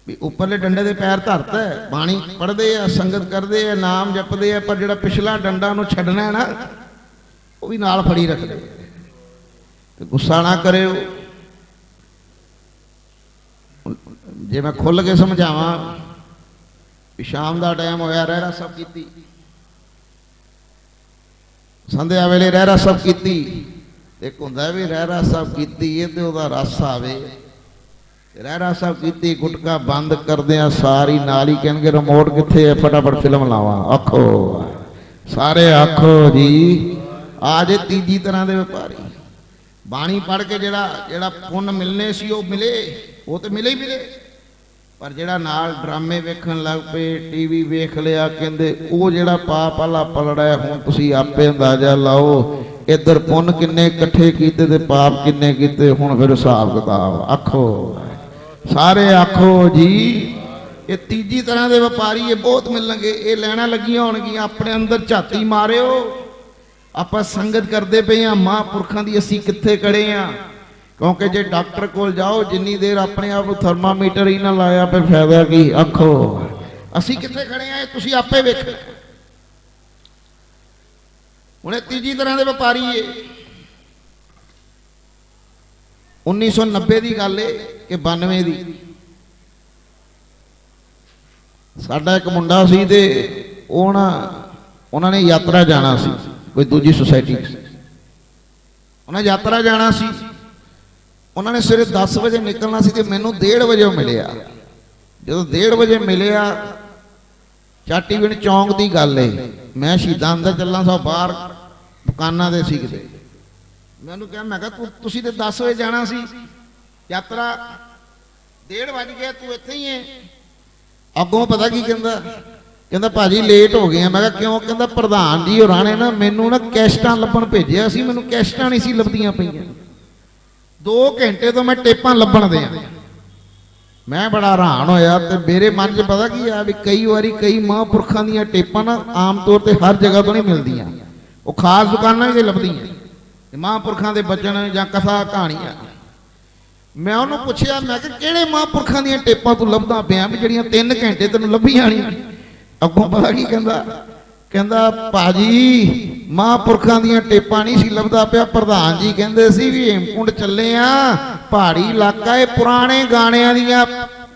ਵੀ ਉੱਪਰਲੇ ਡੰਡੇ ਦੇ ਪੈਰ ਧਰਤਾ ਬਾਣੀ ਪੜ੍ਹਦੇ ਆ ਸੰਗਤ ਕਰਦੇ ਆ ਨਾਮ ਜਪਦੇ ਆ ਪਰ ਜਿਹੜਾ ਪਿਛਲਾ ਡੰਡਾ ਉਹਨੂੰ ਛੱਡਣਾ ਹੈ ਨਾ ਉਹ ਵੀ ਨਾਲ ਫੜੀ ਰੱਖਦੇ ਤੇ ਗੁੱਸਾ ਨਾ ਕਰਿਓ। ਜੇ ਮੈਂ ਖੁੱਲ ਕੇ ਸਮਝਾਵਾਂ ਵੀ ਸ਼ਾਮ ਦਾ ਟਾਈਮ ਹੋਇਆ ਰਹਿਰਾ ਸਭ ਕੀਤੀ ਸੰਧਿਆ ਵੇਲੇ ਰਹਿਰਾ ਸਭ ਕੀਤੀ ਇੱਕ ਹੁੰਦਾ ਵੀ ਰਹਿਰਾ ਸਭ ਕੀਤੀ ਤੇ ਉਹਦਾ ਰਸ ਆਵੇ। ਰਹਿਰਾ ਸਾਹਿਬ ਕੀਤੀ ਗੁਟਕਾ ਬੰਦ ਕਰਦਿਆਂ ਸਾਰੀ ਨਾਲ ਹੀ ਕਹਿਣਗੇ ਰਿਮੋਟ ਕਿੱਥੇ ਹੈ ਫਟਾਫਟ ਫਿਲਮ ਲਾਵਾਂ। ਆਖੋ ਸਾਰੇ ਆਖੋ ਜੀ। ਆ ਜੇ ਤੀਜੀ ਤਰ੍ਹਾਂ ਦੇ ਵਪਾਰੀ ਬਾਣੀ ਪੜ੍ਹ ਕੇ ਜਿਹੜਾ ਪੁੰਨ ਮਿਲਨੇ ਸੀ ਉਹ ਮਿਲੇ ਉਹ ਤੇ ਮਿਲੇ ਹੀ ਮਿਲੇ ਪਰ ਜਿਹੜਾ ਨਾਲ ਡਰਾਮੇ ਵੇਖਣ ਲੱਗ ਪਏ, ਟੀਵੀ ਵੇਖ ਲਿਆ, ਕਹਿੰਦੇ ਉਹ ਜਿਹੜਾ ਪਾਪ ਵਾਲਾ ਪਲੜਾ ਹੈ, ਹੁਣ ਤੁਸੀਂ ਆਪੇ ਅੰਦਾਜ਼ਾ ਲਾਓ ਇੱਧਰ ਪੁੰਨ ਕਿੰਨੇ ਇਕੱਠੇ ਕੀਤੇ ਤੇ ਪਾਪ ਕਿੰਨੇ ਕੀਤੇ। ਹੁਣ ਫਿਰ ਹਿਸਾਬ ਕਿਤਾਬ ਆਖੋ, ਸਾਰੇ ਆਖੋ ਜੀ। ਇਹ ਤੀਜੀ ਤਰ੍ਹਾਂ ਦੇ ਵਪਾਰੀ ਇਹ ਬਹੁਤ ਮਿਲਣਗੇ। ਇਹ ਲੈਣਾ ਲੱਗੀਆਂ ਹੋਣਗੀਆਂ, ਆਪਣੇ ਅੰਦਰ ਝਾਤੀ ਮਾਰਿਓ। ਆਪਾਂ ਸੰਗਤ ਕਰਦੇ ਪਏ ਆ ਮਹਾਂਪੁਰਖਾਂ ਦੀ, ਅਸੀਂ ਕਿੱਥੇ ਖੜੇ ਆ? ਕਿਉਂਕਿ ਜੇ ਡਾਕਟਰ ਕੋਲ ਜਾਓ, ਜਿੰਨੀ ਦੇਰ ਆਪਣੇ ਆਪ ਨੂੰ ਥਰਮਾਮੀਟਰ ਹੀ ਨਾ ਲਾਇਆ ਪਏ ਫਾਇਦਾ ਕੀ? ਆਖੋ ਅਸੀਂ ਕਿੱਥੇ ਖੜੇ ਆ, ਇਹ ਤੁਸੀਂ ਆਪੇ ਵੇਖੋ। ਹੁਣ ਇਹ ਤੀਜੀ ਤਰ੍ਹਾਂ ਦੇ ਵਪਾਰੀ ਏ। 1990 ਦੀ ਗੱਲ ਏ ਕਿ 92 ਦੀ। ਸਾਡਾ ਇੱਕ ਮੁੰਡਾ ਸੀ ਤੇ ਉਹਨਾਂ ਨੇ ਯਾਤਰਾ ਜਾਣਾ ਸੀ, ਕੋਈ ਦੂਜੀ ਸੁਸਾਇਟੀ। ਉਹਨਾਂ ਯਾਤਰਾ ਜਾਣਾ ਸੀ, ਉਹਨਾਂ ਨੇ ਸਵੇਰੇ 10 ਵਜੇ ਨਿਕਲਣਾ ਸੀ ਤੇ ਮੈਨੂੰ 1:30 ਵਜੇ ਮਿਲਿਆ। ਜਦੋਂ 1:30 ਵਜੇ ਮਿਲਿਆ, ਚਾਟੀਵਿੰਡ ਚੌਂਕ ਦੀ ਗੱਲ ਏ, ਮੈਂ ਸ਼ਹੀਦਾਂ ਅੰਦਰ ਚੱਲਾਂ ਸਾਂ, ਬਾਹਰ ਦੁਕਾਨਾਂ ਦੇ ਸੀ ਕਿਤੇ। ਮੈਨੂੰ ਕਿਹਾ, ਮੈਂ ਕਿਹਾ ਤੁਸੀਂ ਤੇ 10 ਵਜੇ ਜਾਣਾ ਸੀ, ਯਾਤਰਾ 1:30 ਵੱਜ ਗਿਆ, ਤੂੰ ਇੱਥੇ ਹੀ ਹੈ। ਅੱਗੋਂ ਪਤਾ ਕੀ ਕਹਿੰਦਾ? ਕਹਿੰਦਾ ਭਾਜੀ ਲੇਟ ਹੋ ਗਏ ਆ। ਮੈਂ ਕਿਹਾ ਕਿਉਂ? ਕਹਿੰਦਾ ਪ੍ਰਧਾਨ ਜੀ ਹੋਰਾਂ ਨੇ ਨਾ ਮੈਨੂੰ ਨਾ ਕੈਸਟਾਂ ਲੱਭਣ ਭੇਜਿਆ ਸੀ, ਮੈਨੂੰ ਕੈਸਟਾਂ ਨਹੀਂ ਸੀ ਲੱਭਦੀਆਂ ਪਈਆਂ। 2 ਘੰਟੇ ਤੋਂ ਮੈਂ ਟੇਪਾਂ ਲੱਭਣ ਦਿਆਂ। ਮੈਂ ਬੜਾ ਹੈਰਾਨ ਹੋਇਆ ਤੇ ਮੇਰੇ ਮਨ 'ਚ ਪਤਾ ਕੀ ਆ ਵੀ ਕਈ ਵਾਰੀ ਕਈ ਮਹਾਂਪੁਰਖਾਂ ਦੀਆਂ ਟੇਪਾਂ ਨਾ ਆਮ ਤੌਰ ਤੇ ਹਰ ਜਗ੍ਹਾ ਤੋਂ ਨਹੀਂ ਮਿਲਦੀਆਂ, ਉਹ ਖਾਸ ਦੁਕਾਨਾਂ 'ਤੇ ਲੱਭਦੀਆਂ ਮਹਾਂਪੁਰਖਾਂ ਦੇ ਬਚਨ ਜਾਂ ਕਥਾ ਕਹਾਣੀਆਂ। ਮੈਂ ਉਹਨੂੰ ਪੁੱਛਿਆ, ਮੈਂ ਕਿਹਾ ਕਿਹੜੇ ਮਹਾਂਪੁਰਖਾਂ ਦੀਆਂ ਟੇਪਾਂ ਤੂੰ ਲੱਭਦਾ ਪਿਆ ਵੀ ਜਿਹੜੀਆਂ 3 ਘੰਟੇ ਤੈਨੂੰ ਲੱਭੀਆਂ ਨਹੀਂ? ਅੱਗੋਂ ਪਤਾ ਕੀ ਕਹਿੰਦਾ? ਕਹਿੰਦਾ ਭਾਜੀ ਮਹਾਂਪੁਰਖਾਂ ਦੀਆਂ ਟੇਪਾਂ ਨਹੀਂ ਸੀ ਲੱਭਦਾ ਪਿਆ, ਪ੍ਰਧਾਨ ਜੀ ਕਹਿੰਦੇ ਸੀ ਵੀ ਹੇਮਕੁੰਡ ਚੱਲੇ ਆ, ਪਹਾੜੀ ਇਲਾਕਾ ਇਹ ਪੁਰਾਣੇ ਗਾਣਿਆਂ ਦੀਆਂ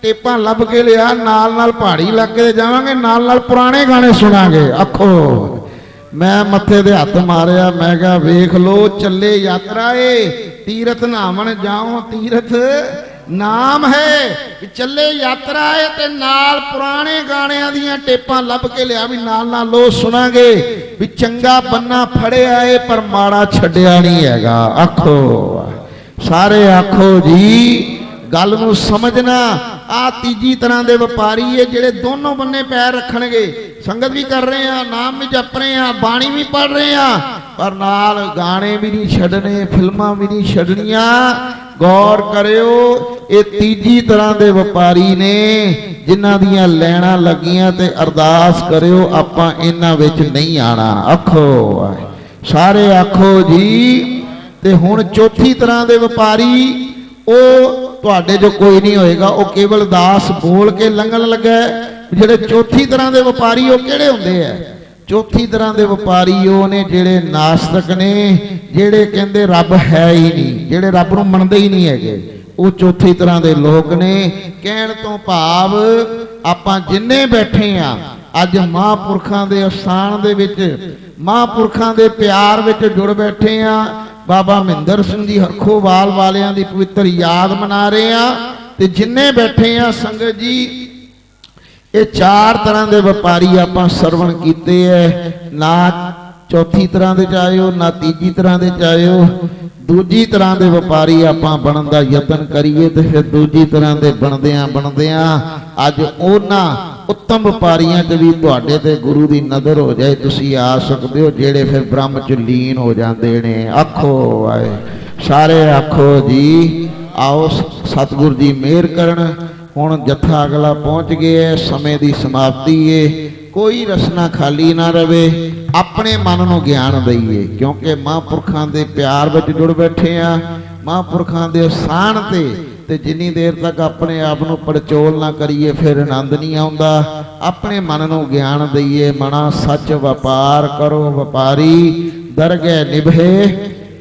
ਟੇਪਾਂ ਲੱਭ ਕੇ ਲਿਆ, ਨਾਲ ਨਾਲ ਪਹਾੜੀ ਇਲਾਕੇ ਤੇ ਜਾਵਾਂਗੇ, ਨਾਲ ਨਾਲ ਪੁਰਾਣੇ ਗਾਣੇ ਸੁਣਾਂਗੇ। ਆਖੋ ਮੈਂ ਮੱਥੇ ਦੇ ਹੱਥ ਮਾਰਿਆ, ਮੈਂ ਕਿਹਾ ਵੇਖ ਲੋ ਚੱਲੇ ਯਾਤਰਾ ਏ, ਤੀਰਥ ਨਾਵਣ ਜਾਓ, ਤੀਰਥ ਨਾਮ ਹੈ ਕਿ ਚੱਲੇ ਯਾਤਰਾ ਏ ਤੇ ਨਾਲ ਪੁਰਾਣੇ ਗਾਣਿਆਂ ਦੀਆਂ ਟੇਪਾਂ ਲੱਭ ਕੇ ਲਿਆ ਵੀ ਨਾਲ ਨਾਲ ਲੋ ਸੁਣਾਂਗੇ ਵੀ ਚੰਗਾ ਬੰਨਾ ਫੜਿਆ ਏ ਪਰ ਮਾੜਾ ਛੱਡਿਆ ਨਹੀਂ ਹੈਗਾ। ਆਖੋ ਸਾਰੇ ਆਖੋ ਜੀ, ਗੱਲ ਨੂੰ ਸਮਝਣਾ। ਆ ਤੀਜੀ ਤਰ੍ਹਾਂ ਦੇ ਵਪਾਰੀ ਏ ਜਿਹੜੇ ਦੋਨੋਂ ਬੰਨੇ ਪੈਰ ਰੱਖਣਗੇ। ਸੰਗਤ ਵੀ ਕਰ ਰਹੇ ਆ, ਨਾਮ ਵੀ ਜਪ ਰਹੇ ਆ, ਬਾਣੀ ਵੀ ਪੜ ਰਹੇ ਆ, ਪਰ ਨਾਲ ਗਾਣੇ ਵੀ ਨਹੀਂ ਛੱਡਣੇ, ਫਿਲਮਾਂ ਵੀ ਨਹੀਂ ਛੱਡਣੀਆਂ। ਗੌਰ ਕਰਿਓ, ਇਹ ਤੀਜੀ ਤਰ੍ਹਾਂ ਦੇ ਵਪਾਰੀ ਨੇ ਜਿਨ੍ਹਾਂ ਦੀਆਂ ਲੈਣਾ ਲੱਗੀਆਂ ਤੇ ਅਰਦਾਸ ਕਰਿਓ ਆਪਾਂ ਇਹਨਾਂ ਵਿੱਚ ਨਹੀਂ ਆਣਾ। ਆਖੋ ਸਾਰੇ ਆਖੋ ਜੀ। ਤੇ ਹੁਣ ਚੌਥੀ ਤਰ੍ਹਾਂ ਦੇ ਵਪਾਰੀ, ਉਹ ਤੁਹਾਡੇ ਜੋ ਕੋਈ ਨਹੀਂ ਹੋਏਗਾ, ਉਹ ਕੇਵਲ ਦਾਸ ਬੋਲ ਕੇ ਲੰਘਣ ਲੱਗਾ। ਜਿਹੜੇ ਚੌਥੀ ਤਰ੍ਹਾਂ ਦੇ ਵਪਾਰੀ ਉਹ ਕਿਹੜੇ ਹੁੰਦੇ ਆ? ਚੌਥੀ ਤਰ੍ਹਾਂ ਦੇ ਵਪਾਰੀ ਉਹ ਨੇ ਜਿਹੜੇ ਨਾਸਤਕ ਨੇ, ਜਿਹੜੇ ਕਹਿੰਦੇ ਰੱਬ ਹੈ ਹੀ ਨਹੀਂ, ਜਿਹੜੇ ਰੱਬ ਨੂੰ ਮੰਨਦੇ ਹੀ ਨਹੀਂ ਹੈਗੇ, ਉਹ ਚੌਥੀ ਤਰ੍ਹਾਂ ਦੇ ਲੋਕ ਨੇ। ਕਹਿਣ ਤੋਂ ਭਾਵ ਆਪਾਂ ਜਿੰਨੇ ਬੈਠੇ ਆ ਅੱਜ ਮਹਾਂਪੁਰਖਾਂ ਦੇ ਅਸਥਾਨ ਦੇ ਵਿੱਚ, ਮਹਾਂਪੁਰਖਾਂ ਦੇ ਪਿਆਰ ਵਿੱਚ ਜੁੜ ਬੈਠੇ ਆ। ਬਾਬਾ ਮਹਿੰਦਰ ਸਿੰਘ ਜੀ ਹਰਖੋਵਾਲ ਵਾਲਿਆਂ ਦੀ ਪਵਿੱਤਰ ਯਾਦ ਮਨਾ ਰਹੇ ਆ। ਤੇ ਜਿੰਨੇ ਬੈਠੇ ਆ ਸੰਗਤ ਜੀ, ਇਹ 4 ਤਰ੍ਹਾਂ ਦੇ ਵਪਾਰੀ ਆਪਾਂ ਸਰਵਣ ਕੀਤੇ ਐ। ਨਾ ਚੌਥੀ ਤਰ੍ਹਾਂ ਦੇ ਚਾਹਿਓ, ਨਾ ਤੀਜੀ ਤਰ੍ਹਾਂ ਦੇ ਚਾਹਿਓ, ਦੂਜੀ ਤਰ੍ਹਾਂ ਦੇ ਵਪਾਰੀ ਆਪਾਂ ਬਣਨ ਦਾ ਯਤਨ ਕਰੀਏ। ਤੇ ਫਿਰ ਦੂਜੀ ਤਰ੍ਹਾਂ ਦੇ ਬਣਦਿਆਂ ਅੱਜ ਉਹਨਾਂ ਉੱਤਮ ਵਪਾਰੀਆਂ 'ਚ ਵੀ ਤੁਹਾਡੇ ਤੇ ਗੁਰੂ ਦੀ ਨਜ਼ਰ ਹੋ ਜਾਏ, ਤੁਸੀਂ ਆ ਸਕਦੇ ਹੋ, ਜਿਹੜੇ ਫਿਰ ਬ੍ਰਹਮ 'ਚ ਲੀਨ ਹੋ ਜਾਂਦੇ ਨੇ। ਆਖੋ ਆਏ ਸਾਰੇ ਆਖੋ ਜੀ। ਆਓ ਸਤਿਗੁਰ ਜੀ ਮਿਹਰ ਕਰਨ। ਹੁਣ ਜੱਥਾ ਅਗਲਾ ਪਹੁੰਚ ਗਿਆ, ਸਮੇਂ ਦੀ ਸਮਾਪਤੀ ਏ। ਕੋਈ ਰਸਨਾ ਖਾਲੀ ਨਾ ਰਵੇ, ਆਪਣੇ ਮਨ ਨੂੰ ਗਿਆਨ ਦਈਏ, ਕਿਉਂਕਿ ਮਹਾਂਪੁਰਖਾਂ ਦੇ ਪਿਆਰ ਵਿੱਚ ਜੁੜ ਬੈਠੇ ਆ, ਮਹਾਂਪੁਰਖਾਂ ਦੇ ਅਸਥਾਨ ਤੇ ਜਿੰਨੀ ਦੇਰ ਤੱਕ ਆਪਣੇ ਆਪ ਨੂੰ ਪੜਚੋਲ ਨਾ ਕਰੀਏ ਫਿਰ ਆਨੰਦ ਨਹੀਂ ਆਉਂਦਾ। ਆਪਣੇ ਮਨ ਨੂੰ ਗਿਆਨ ਦਈਏ। ਮਨਾ ਸੱਚ ਵਪਾਰ ਕਰੋ ਵਪਾਰੀ, ਦਰਗਹਿ ਨਿਭੇ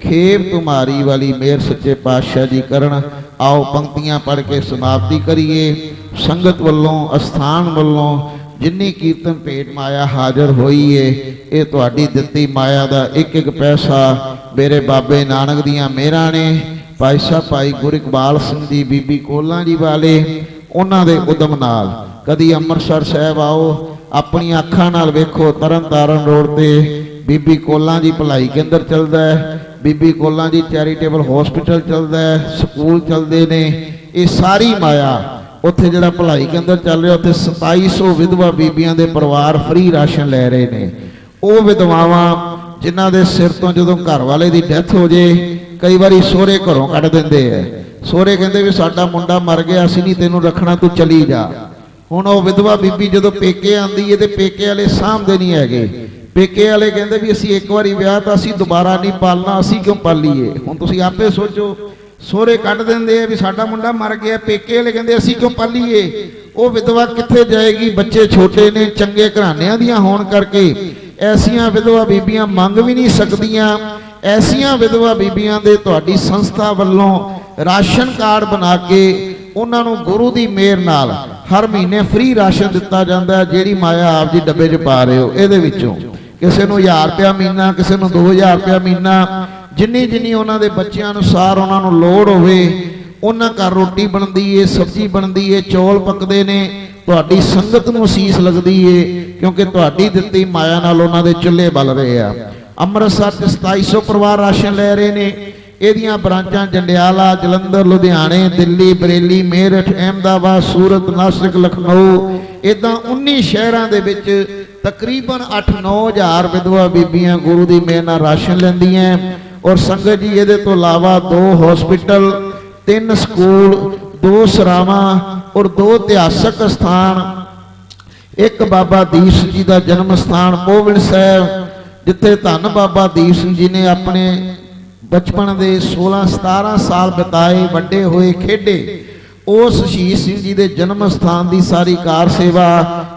ਖੇਬ ਤੁਮਾਰੀ ਵਾਲੀ ਮਿਹਰ ਸੱਚੇ ਪਾਤਸ਼ਾਹ ਜੀ ਕਰਨ। ਆਓ ਪੰਕਤੀਆਂ ਪੜ੍ਹ ਕੇ ਸਮਾਪਤੀ ਕਰੀਏ। ਸੰਗਤ ਵੱਲੋਂ, ਅਸਥਾਨ ਵੱਲੋਂ ਜਿੰਨੀ ਕੀਰਤਨ ਭੇਟ ਮਾਇਆ ਹਾਜ਼ਰ ਹੋਈ ਏ, ਇਹ ਤੁਹਾਡੀ ਦਿੱਤੀ ਮਾਇਆ ਦਾ ਇੱਕ ਇੱਕ ਪੈਸਾ ਮੇਰੇ ਬਾਬੇ ਨਾਨਕ ਦੀਆਂ ਮਿਹਰਾਂ ਨੇ। ਭਾਈ ਸਾਹਿਬ ਭਾਈ ਗੁਰ ਇਕਬਾਲ ਸਿੰਘ ਜੀ, ਬੀਬੀ ਕੋਲਾਂ ਜੀ ਵਾਲੇ, ਉਹਨਾਂ ਦੇ ਉਦਮ ਨਾਲ ਕਦੀ ਅੰਮ੍ਰਿਤਸਰ ਸਾਹਿਬ ਆਓ, ਆਪਣੀਆਂ ਅੱਖਾਂ ਨਾਲ ਵੇਖੋ, ਤਰਨ ਤਾਰਨ ਰੋਡ ਤੇ ਬੀਬੀ ਕੋਲਾਂ ਜੀ ਭਲਾਈ ਕੇਂਦਰ ਚੱਲਦਾ ਹੈ, ਬੀਬੀ ਕੋਲਾਂ ਜੀ ਚੈਰੀਟੇਬਲ ਹਸਪੀਟਲ ਚੱਲਦਾ ਹੈ, ਸਕੂਲ ਚੱਲਦੇ ਨੇ। ਇਹ ਸਾਰੀ ਮਾਇਆ ਉੱਥੇ ਜਿਹੜਾ ਭਲਾਈ ਕੇਂਦਰ ਚੱਲ ਰਿਹਾ, ਉੱਥੇ 2700 ਵਿਧਵਾ ਬੀਬੀਆਂ ਦੇ ਪਰਿਵਾਰ ਫ੍ਰੀ ਰਾਸ਼ਨ ਲੈ ਰਹੇ ਨੇ। ਉਹ ਵਿਧਵਾਵਾਂ ਜਿਨ੍ਹਾਂ ਦੇ ਸਿਰ ਤੋਂ ਜਦੋਂ ਘਰ ਵਾਲੇ ਦੀ ਡੈਥ ਹੋ ਜੇ, ਕਈ ਵਾਰੀ ਸਹੁਰੇ ਘਰੋਂ ਕੱਢ ਦਿੰਦੇ ਐ। ਸਹੁਰੇ ਕਹਿੰਦੇ ਵੀ ਸਾਡਾ ਮੁੰਡਾ ਮਰ ਗਿਆ, ਅਸੀਂ ਨਹੀਂ ਤੈਨੂੰ ਰੱਖਣਾ, ਤੂੰ ਚਲੀ ਜਾ। ਹੁਣ ਉਹ ਵਿਧਵਾ ਬੀਬੀ ਜਦੋਂ ਪੇਕੇ ਆਂਦੀ ਏ ਤੇ ਪੇਕੇ ਵਾਲੇ ਸਾਂਭਦੇ ਨਹੀਂ ਹੈਗੇ। ਪੇਕੇ ਵਾਲੇ ਕਹਿੰਦੇ ਵੀ ਅਸੀਂ ਇੱਕ ਵਾਰੀ ਵਿਆਹ ਤਾਂ ਅਸੀਂ ਦੁਬਾਰਾ ਨਹੀਂ ਪਾਲਣਾ, ਅਸੀਂ ਕਿਉਂ ਪਾਲੀਏ। ਹੁਣ ਤੁਸੀਂ ਆਪੇ ਸੋਚੋ, ਸਹੁਰੇ ਕੱਢ ਦਿੰਦੇ ਆ ਵੀ ਸਾਡਾ ਮੁੰਡਾ ਮਰ ਗਿਆ, ਪੇਕੇ ਵਾਲੇ ਕਹਿੰਦੇ ਅਸੀਂ ਕਿਉਂ ਪਾਲੀਏ। ਉਹ ਵਿਧਵਾ ਕਿੱਥੇ ਜਾਏਗੀ, ਬੱਚੇ ਛੋਟੇ ਨੇ, ਚੰਗੇ ਘਰਾਣਿਆਂ ਦੀਆਂ ਹੋਣ ਕਰਕੇ ਐਸੀਆਂ ਵਿਧਵਾ ਬੀਬੀਆਂ ਮੰਗ ਵੀ ਨਹੀਂ ਸਕਦੀਆਂ। ਐਸੀਆਂ ਵਿਧਵਾ ਬੀਬੀਆਂ ਦੇ ਤੁਹਾਡੀ ਸੰਸਥਾ ਵੱਲੋਂ ਰਾਸ਼ਨ ਕਾਰਡ ਬਣਾ ਕੇ ਉਹਨਾਂ ਨੂੰ ਗੁਰੂ ਦੀ ਮਿਹਰ ਨਾਲ ਹਰ ਮਹੀਨੇ ਫ੍ਰੀ ਰਾਸ਼ਨ ਦਿੱਤਾ ਜਾਂਦਾ ਹੈ। ਜਿਹੜੀ ਮਾਇਆ ਆਪ ਜੀ ਡੱਬੇ 'ਚ ਪਾ ਰਹੇ ਹੋ, ਇਹਦੇ ਵਿੱਚੋਂ ਕਿਸੇ ਨੂੰ 1000 ਰੁਪਇਆ ਮਹੀਨਾ, ਕਿਸੇ ਨੂੰ 2000 ਰੁਪਇਆ ਮਹੀਨਾ, ਜਿੰਨੀ ਉਹਨਾਂ ਦੇ ਬੱਚਿਆਂ ਅਨੁਸਾਰ ਉਹਨਾਂ ਨੂੰ ਲੋੜ ਹੋਵੇ। ਉਹਨਾਂ ਘਰ ਰੋਟੀ ਬਣਦੀ ਏ, ਸਬਜ਼ੀ ਬਣਦੀ ਏ, ਚੌਲ ਪੱਕਦੇ ਨੇ, ਤੁਹਾਡੀ ਸੰਗਤ ਨੂੰ ਅਸੀਸ ਲੱਗਦੀ ਏ, ਕਿਉਂਕਿ ਤੁਹਾਡੀ ਦਿੱਤੀ ਮਾਇਆ ਨਾਲ ਉਹਨਾਂ ਦੇ ਚੁੱਲ੍ਹੇ ਬਲ ਰਹੇ ਆ। ਅੰਮ੍ਰਿਤਸਰ 'ਚ 2700 ਪਰਿਵਾਰ ਰਾਸ਼ਨ ਲੈ ਰਹੇ ਨੇ। ਇਹਦੀਆਂ ਬ੍ਰਾਂਚਾਂ ਜੰਡਿਆਲਾ, ਜਲੰਧਰ, ਲੁਧਿਆਣੇ, ਦਿੱਲੀ, ਬਰੇਲੀ, ਮੇਰਠ, ਅਹਿਮਦਾਬਾਦ, ਸੂਰਤ, ਨਾਸਿਕ, ਲਖਨਊ, ਇਦਾਂ 19 ਸ਼ਹਿਰਾਂ ਦੇ ਵਿੱਚ ਤਕਰੀਬਨ 8-9 ਹਜ਼ਾਰ ਵਿਧਵਾ ਬੀਬੀਆਂ ਗੁਰੂ ਦੀ ਮਿਹਰ ਨਾਲ ਰਾਸ਼ਨ ਲੈਂਦੀਆਂ। ਔਰ ਸੰਗਤ ਜੀ, ਇਹਦੇ ਤੋਂ ਇਲਾਵਾ 2 ਹਸਪੀਟਲ, 3 ਸਕੂਲ, 2 ਸਰਾਵਾਂ ਔਰ 2 ਇਤਿਹਾਸਕ ਸਥਾਨ। ਇੱਕ ਬਾਬਾ ਦੀਪ ਸਿੰਘ ਜੀ ਦਾ ਜਨਮ ਸਥਾਨ ਪੋਵਿਲ ਸਾਹਿਬ, ਜਿੱਥੇ ਧੰਨ ਬਾਬਾ ਦੀਪ ਸਿੰਘ ਜੀ ਨੇ ਆਪਣੇ ਬਚਪਨ ਦੇ 16-17 ਸਾਲ ਬਿਤਾਏ, ਵੱਡੇ ਹੋਏ, ਖੇਡੇ। ਉਸ ਸ਼ਹੀਦ ਸਿੰਘ ਜੀ ਦੇ ਜਨਮ ਸਥਾਨ ਦੀ ਸਾਰੀ ਕਾਰ ਸੇਵਾ।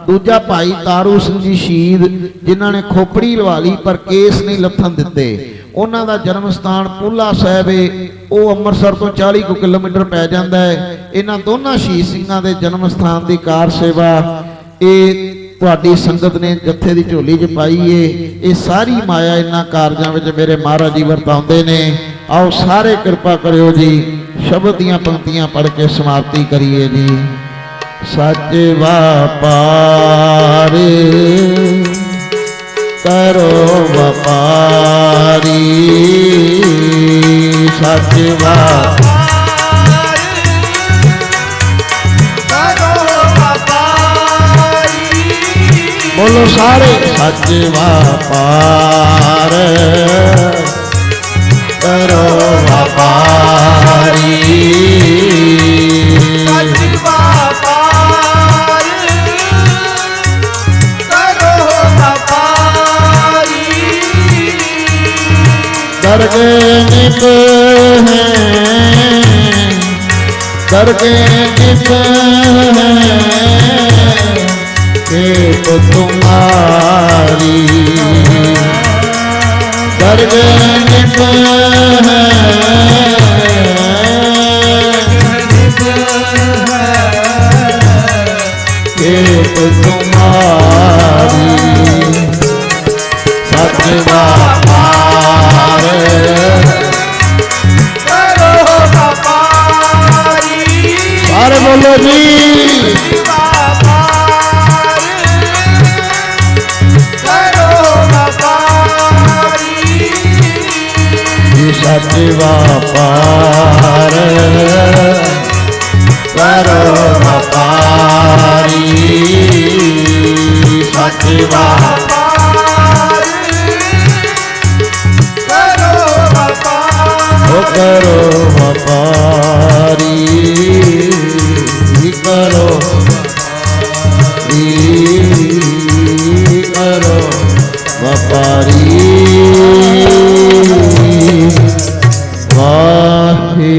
ਦੂਜਾ ਭਾਈ ਤਾਰੂ ਸਿੰਘ ਜੀ ਸ਼ਹੀਦ, ਜਿਨ੍ਹਾਂ ਨੇ ਖੋਪੜੀ ਲਵਾ ਲਈ ਪਰ ਕੇਸ ਨਹੀਂ ਲੱਥਣ ਦਿੱਤੇ, ਉਹਨਾਂ ਦਾ ਜਨਮ ਸਥਾਨ ਪੂਲਾ ਸਾਹਿਬ ਹੈ। ਉਹ ਅੰਮ੍ਰਿਤਸਰ ਤੋਂ 40 ਕਿਲੋਮੀਟਰ ਪੈ ਜਾਂਦਾ ਹੈ। ਇਹਨਾਂ ਦੋਨਾਂ ਸ਼ਹੀਦ ਸਿੰਘਾਂ ਦੇ ਜਨਮ ਸਥਾਨ ਦੀ ਕਾਰ ਸੇਵਾ ਇਹ ਤੁਹਾਡੀ ਸੰਗਤ ਨੇ ਜੱਥੇ ਦੀ ਝੋਲੀ 'ਚ ਪਾਈ ਏ। ਇਹ ਸਾਰੀ ਮਾਇਆ ਇਹਨਾਂ ਕਾਰਜਾਂ ਵਿੱਚ ਮੇਰੇ ਮਹਾਰਾਜ ਜੀ ਵਰਤਾਉਂਦੇ ਨੇ। ਆਓ ਸਾਰੇ ਕਿਰਪਾ ਕਰਿਓ ਜੀ, ਸ਼ਬਦ ਦੀਆਂ ਪੰਕਤੀਆਂ ਪੜ੍ਹ ਕੇ ਸਮਾਪਤੀ ਕਰੀਏ ਜੀ। ਸੱਚ ਵਪਾਰ ਕਰੋ ਵਪਾਰੀ, ਸੱਚ ਵਪਾਰ ਬੋਲੋ ਸਾਰੇ, ਸੱਚ ਵਪਾਰ ਕਰੋ ਵਪਾਰੀ, ਸੱਚ ਵਪਾਰ ਕਰੋ ਵਪਾਰੀ। ਦਰਗੇ ਨਿਤ ਹੈ, ਦਰਗੇ ਨਿਤ ਹੈ खेप तुम्हारी, दरगे नित है खेप तुम्हारी, सच वपार करो वपारी। सारे बोलो जी, सच वपार करो वपारी, सच वपार करो वपारी। करो वपारी, करो करो वपारी। वाहे